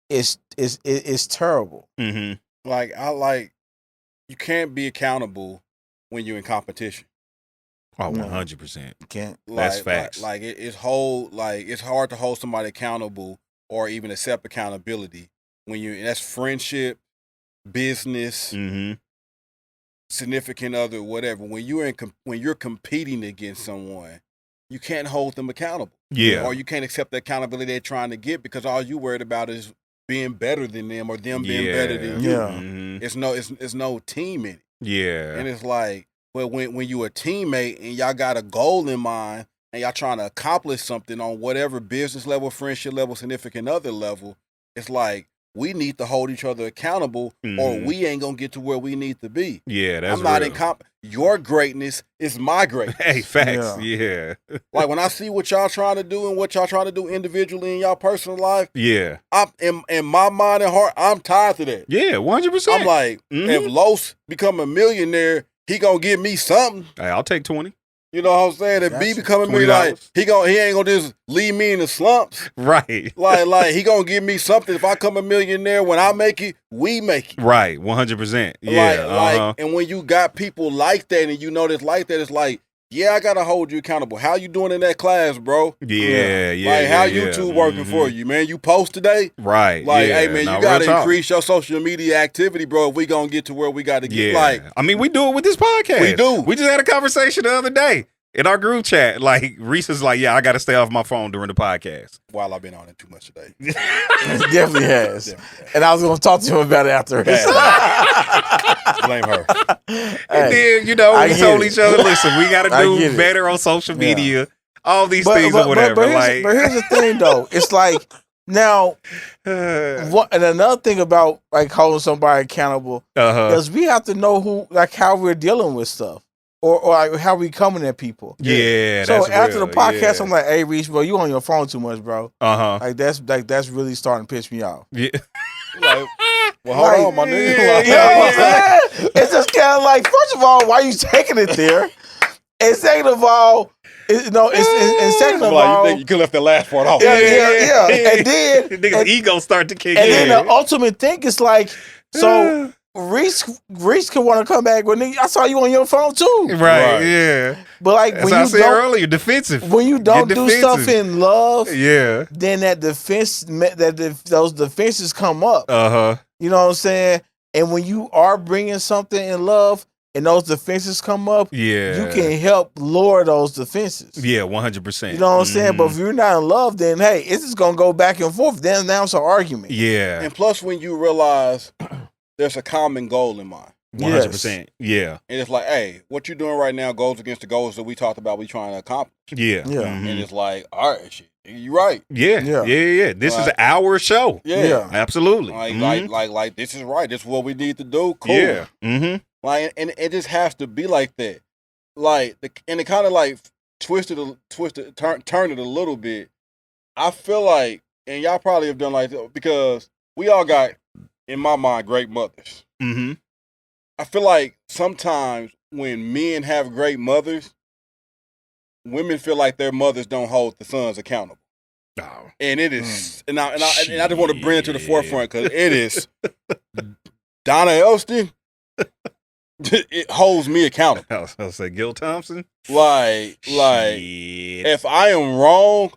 is terrible. Mm-hmm. You can't be accountable when you're in competition. Oh, 100%. Can't. That's facts. It's hard to hold somebody accountable or even accept accountability and that's friendship, business, mm-hmm. significant other, whatever. When you're competing against someone, you can't hold them accountable. Yeah. Or you can't accept the accountability they're trying to get, because all you worried about is being better than them or them being better than you. Yeah. Mm-hmm. It's no team in it. Yeah. And it's like, well, when you a teammate and y'all got a goal in mind and y'all trying to accomplish something on whatever business level, friendship level, significant other level, it's like, we need to hold each other accountable, or we ain't gonna get to where we need to be. Yeah, that's I'm not real. Your greatness is my greatness. Hey, facts. Yeah. Like when I see what y'all trying to do and what y'all trying to do individually in y'all personal life, yeah, I'm in my mind and heart, I'm tired of that. Yeah, 100%. I'm like, if Los become a millionaire, he gonna give me something. Hey, I'll take 20. You know what I'm saying? If B becoming me, like he ain't gonna just leave me in the slumps. Right. Like he gonna give me something. If I come a millionaire, when I make it, we make it. Right. 100%. Yeah. And when you got people like that and you know this like that, it's like, yeah, I gotta hold you accountable. How you doing in that class, bro? Yeah. Like how YouTube working for you, man? You post today? Right. Like, hey man, you gotta increase your social media activity, bro, if we gonna get to where we gotta get. Like, I mean, we do it with this podcast. We do. We just had a conversation the other day in our group chat. Like, Rece is like, yeah, I gotta stay off my phone during the podcast. While I've been on it too much today. It definitely has. And I was gonna talk to him about it after. Blame her. And then, we told each other, listen, we got to do better on social media, all these things or whatever. But here's the thing, though. It's like, now, and another thing about like holding somebody accountable is we have to know how we're dealing with stuff. Or like how we coming at people. Yeah. So after the podcast, I'm like, hey, Rece, bro, you on your phone too much, bro. Like that's really starting to piss me off. Yeah. Well, hold on, my nigga. Yeah. It's just kind of like, first of all, why you taking it there? And second of all, and second of all, you could have left the last part off. Yeah. And then niggas' ego start to kick in. And then the ultimate thing is like, so Rece could want to come back with nigga. I saw you on your phone too. Right. Yeah. But like when I said earlier, defensive. When you don't do stuff in love, then those defenses come up. You know what I'm saying? And when you are bringing something in love and those defenses come up, you can help lower those defenses. Yeah, 100%. You know what I'm saying? But if you're not in love, then hey, it's just gonna go back and forth. Then now it's an argument. Yeah. And plus, when you realize there's a common goal in mind. 100%. Yeah. And it's like, hey, what you're doing right now goes against the goals that we talked about we trying to accomplish. Yeah. And it's like, all right, shit, you're right. Yeah. This is our show. Yeah. Absolutely. Like this is right. This is what we need to do. Cool. Yeah. Like, and it just has to be like that. Like, and it kind of like turned it a little bit. I feel like, and y'all probably have done like that because we all got, in my mind, great mothers. I feel like sometimes when men have great mothers, women feel like their mothers don't hold the sons accountable. Oh. And it is, and I just want to bring it to the forefront because it is Donna Elston. It holds me accountable. I'll say Gil Thompson. Like, if I am wrong,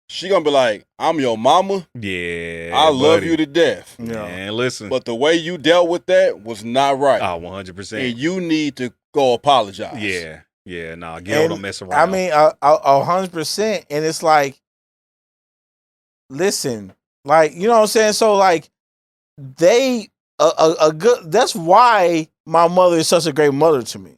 she gonna be like, I'm your mama. Yeah. I love you to death. Yeah. Man, listen. But the way you dealt with that was not right. Oh, 100%. And you need to go apologize. Yeah. Yeah, nah, Gil don't mess around. I mean, 100%. And it's like, listen, like, you know what I'm saying? So, like, they, a good, that's why my mother is such a great mother to me.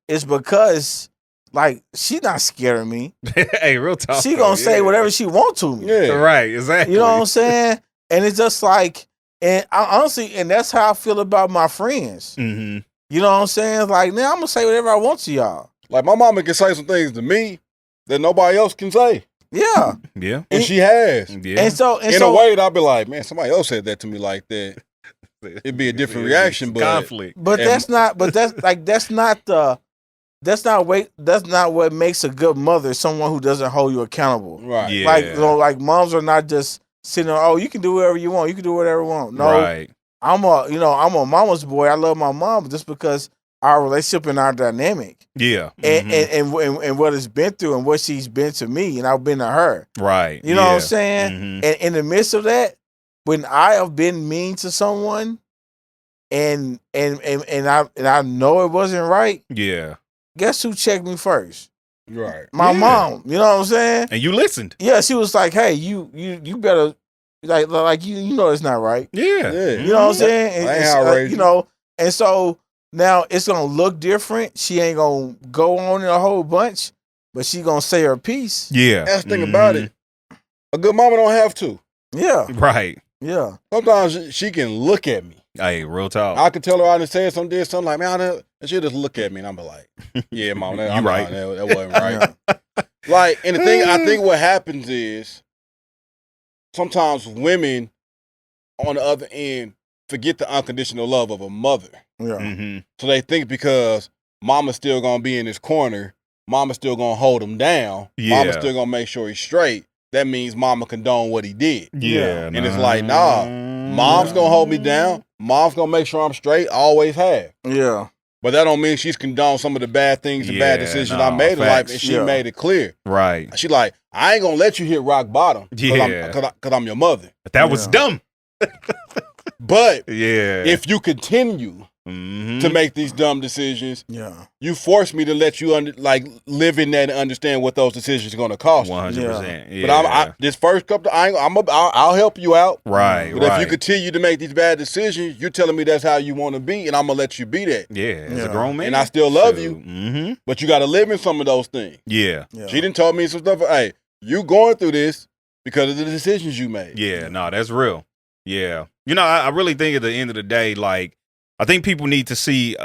It's because, like, she's not scaring me. Hey, real talk. She gonna say whatever she want to me. Yeah. Right, exactly. You know what I'm saying? And it's just like, And I honestly, and that's how I feel about my friends. Mm-hmm. You know what I'm saying? Like, now I'm gonna say whatever I want to y'all. Like, my mama can say some things to me that nobody else can say. Yeah. Yeah. And she has. Yeah. And so in a way, I'll be like, man, somebody else said that to me like that. It'd be a different reaction, but conflict. But that's not what makes a good mother, someone who doesn't hold you accountable. Right. Yeah. Like, like moms are not just sitting there, oh, you can do whatever you want. You can do whatever you want. No. Right. I'm a mama's boy. I love my mom just because our relationship and our dynamic. Yeah. And what it's been through and what she's been to me and I've been to her. Right. You know what I'm saying? And in the midst of that, when I have been mean to someone and I know it wasn't right. Yeah. Guess who checked me first? Right. My mom. You know what I'm saying? And you listened. Yeah, she was like, "Hey, you better like you know it's not right." Yeah. You know what I'm saying? And, you know, and so now it's gonna look different. She ain't gonna go on in a whole bunch, but she gonna say her piece. Yeah. That's the thing about it. A good mama don't have to. Yeah. Right. Yeah. Sometimes she can look at me. Hey, real talk. I could tell her I done said something, did something like, man, and she'll just look at me and I'm like, yeah, mom, that, you right. That wasn't right. Like, and the thing, I think what happens is sometimes women on the other end forget the unconditional love of a mother. Yeah. So they think because mama's still going to be in his corner, mama's still going to hold him down, mama's still going to make sure he's straight, that means mama condone what he did. Yeah. And it's like, nah, mom's going to hold me down. Mom's going to make sure I'm straight. Always have. Yeah. But that don't mean she's condoned some of the bad things and bad decisions I made in life. And she made it clear. Right. She like, I ain't going to let you hit rock bottom. Because I'm your mother. But that was dumb. But if you continue to make these dumb decisions, you force me to let you live in that and understand what those decisions are going to cost 100%. you. But this first couple, I'll help you out. Right. But if you continue to make these bad decisions, you're telling me that's how you want to be, and I'm gonna let you be that. Yeah, as a grown man, and I still love you. But you got to live in some of those things. Yeah. She didn't tell me some stuff. Hey, you going through this because of the decisions you made. Yeah, no, that's real. Yeah, you know, I really think at the end of the day, like, I think people need to see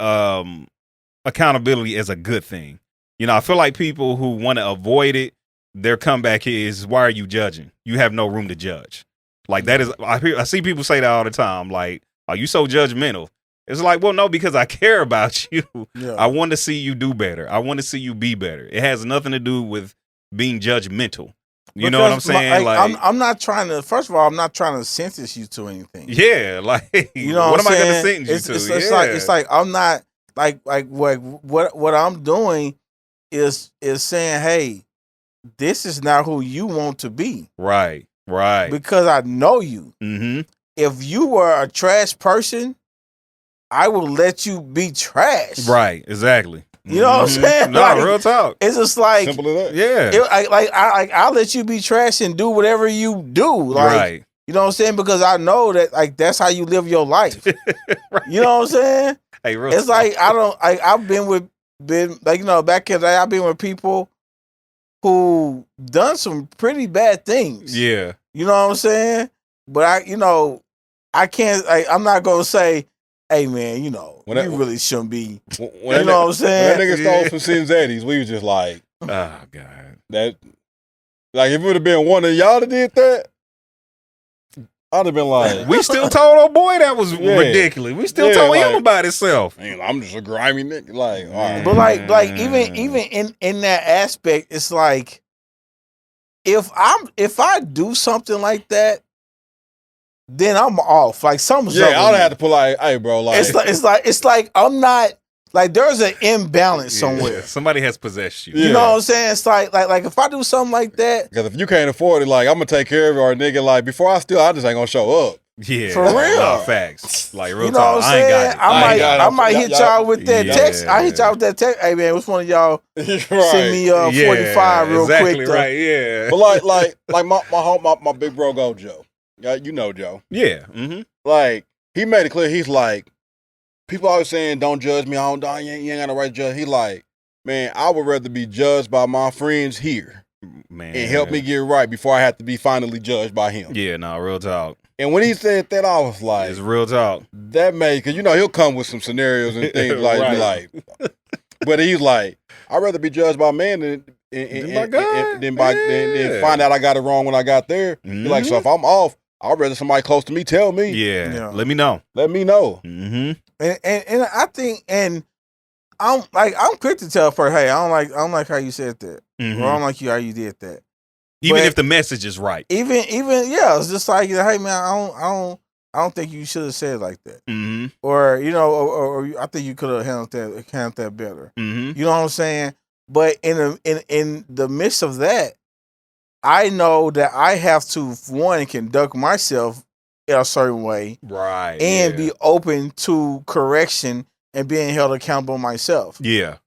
accountability as a good thing. You know, I feel like people who want to avoid it, their comeback is, why are you judging? You have no room to judge. Like, that is, I see people say that all the time. Like, are you so judgmental? It's like, well, no, because I care about you. Yeah. I want to see you do better. I want to see you be better. It has nothing to do with being judgmental. You know what I'm saying? I'm not trying to. First of all, I'm not trying to sentence you to anything. Yeah, like, you know what am I going to sentence you to? It's like I'm not like what I'm doing is saying, hey, this is not who you want to be. Right. Because I know you. Mm-hmm. If you were a trash person, I will let you be trash. Right. Exactly. You know what I'm saying? No, like, real talk. It's just like simple as that. Yeah. I'll let you be trash and do whatever you do. Like, right. You know what I'm saying? Because I know that like that's how you live your life. Right. You know what I'm saying? Hey, real it's talk. like I've been like, you know, back in the day, I've been with people who done some pretty bad things. Yeah. You know what I'm saying? But I can't. I'm not gonna say, hey man, you know, you really shouldn't be. You know what I'm saying? When that nigga stole some Cinzattis, we was just like, oh god, that. Like if it would have been one of y'all that did that, I'd have been like, we still told old boy that was ridiculous. We still told him about himself. I'm just a grimy nigga. Like, all right. But like even in that aspect, it's like if I do something like that, then I'm off. Like something's up. Yeah, I'd have to pull like, hey, bro. Like it's like I'm not. Like there's an imbalance somewhere. Yeah, somebody has possessed you. You know what I'm saying? It's like if I do something like that, because if you can't afford it, like I'm gonna take care of it, or nigga, like before I steal, I just ain't gonna show up. Yeah, for real. No, facts. Like real you know talk. What I'm saying? I ain't got it. I might hit y'all with that text. I hit y'all with that text. Hey man, which one of y'all send me 45 real quick? Right. Yeah. But like my big bro go Joe. Yeah, you know Joe. Yeah. Mm-hmm. Like he made it clear. He's like. People always saying, don't judge me. You ain't got no right to judge. He like, man, I would rather be judged by my friends here Man. and help me get right before I have to be finally judged by him. Yeah, no, real talk. And when he said that, I was like, it's real talk. That made, because he'll come with some scenarios and things like, but he's like, I'd rather be judged by man than find out I got it wrong when I got there. He's like, so if I'm off, I'd rather somebody close to me tell me. Yeah. Let me know. Mm-hmm. And I think, and I'm quick to tell a person, hey, I don't like how you said that, or I don't like how you did that. Even if the message is right. Even it's just like, hey man, I don't think you should have said it like that. Mm-hmm. Or or I think you could have handled that better. Mm-hmm. You know what I'm saying? But in the midst of that, I know that I have to, one, conduct myself in a certain way, right, and be open to correction and being held accountable myself. Yeah,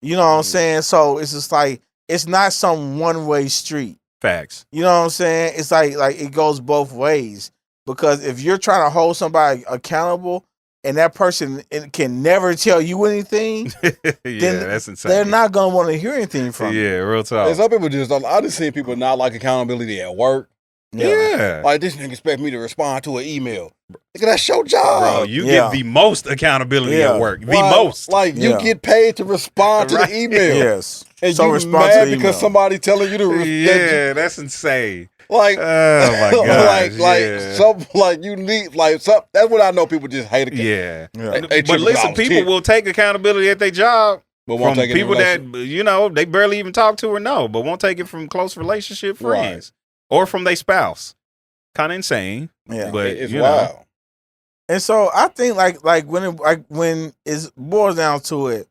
you know what I'm saying. So it's just like, it's not some one way street. Facts. You know what I'm saying? It's like it goes both ways, because if you're trying to hold somebody accountable and that person can never tell you anything, then that's insane. They're not gonna want to hear anything from you. Yeah, real talk. And some people I just seen people not like accountability at work. Yeah. Like, this nigga expect me to respond to an email. Nigga, that's your job. Bro, you get the most accountability at work. The most. Like, you get paid to respond to the email. Yes. And so you mad because somebody telling you to yeah, that's insane. Like, oh my god, you need that's what I know. People just hate it. Yeah. But listen, people will take accountability at their job, but won't take it people that they barely even talk to or know, but won't take it from close relationship friends or from their spouse. Kind of insane. Yeah, but it's wild. And so I think when it boils down to it,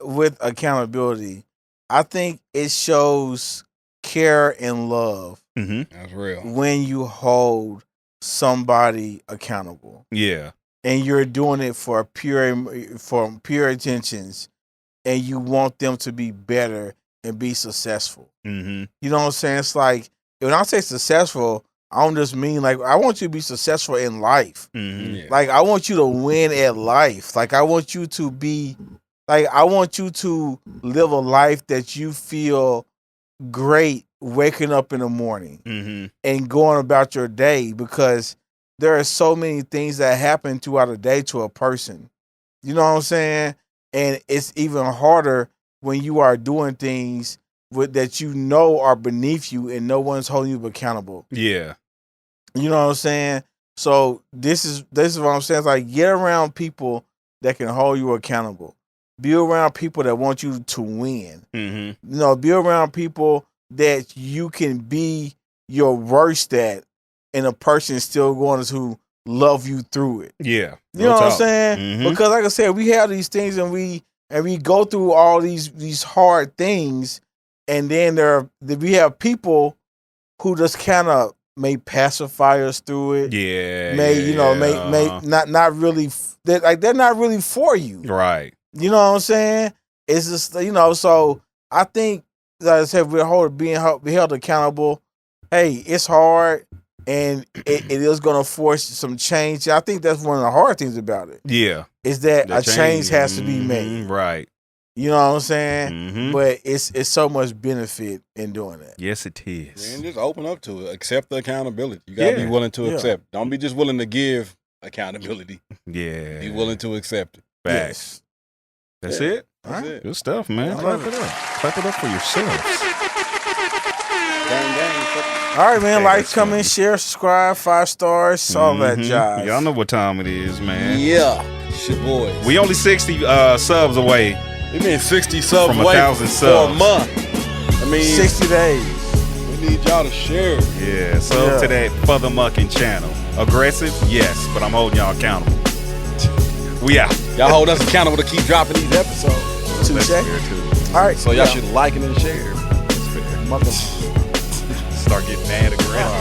with accountability, I think it shows care and love. Mm-hmm. That's real. When you hold somebody accountable. Yeah. And you're doing it for pure intentions, and you want them to be better and be successful. Mm-hmm. You know what I'm saying? It's like, when I say successful, I don't just mean like, I want you to be successful in life. Mm-hmm. Yeah. Like, I want you to win at life. Like, I want you to be, like, I want you to live a life that you feel great waking up in the morning and going about your day, because there are so many things that happen throughout a day to a person. You know what I'm saying? And it's even harder when you are doing things that you know are beneath you and no one's holding you accountable. Yeah. You know what I'm saying? So this is what I'm saying. It's like, get around people that can hold you accountable. Be around people that want you to win. Mm-hmm. Be around people that you can be your worst at, and a person is still going to love you through it. Yeah. You know what I'm saying? Because like I said, we have these things and we go through all these hard things, and then we have people who just kind of may pacify us through it. Yeah. May not really, they're not really for you. Right. You know what I'm saying? It's just, so I think, like I said, being held accountable. Hey, it's hard, and it is going to force some change. I think that's one of the hard things about it. Yeah. Is that a change has to be made. Right. You know what I'm saying? But it's so much benefit in doing that. Yes, it is. And just open up to it. Accept the accountability. You got to be willing to accept. Don't be just willing to give accountability. Yeah. Be willing to accept it. Facts. That's it. That's it. Good stuff, man. Clap it up. Clap it up for yourselves. All right, man. Like, comment, share, subscribe, 5 stars, all that jive. Y'all know what time it is, man. Yeah. Shit, boys. We only 60 subs away. We mean 60 subs from away 1,000 subs for a month. I mean, 60 days. We need y'all to share. Yeah, sub to that Further Mucking channel. Aggressive? Yes, but I'm holding y'all accountable. We out. Y'all hold us accountable to keep dropping these episodes. Touche. All right. So y'all should like it and share. That's fair. Start getting mad aggressive.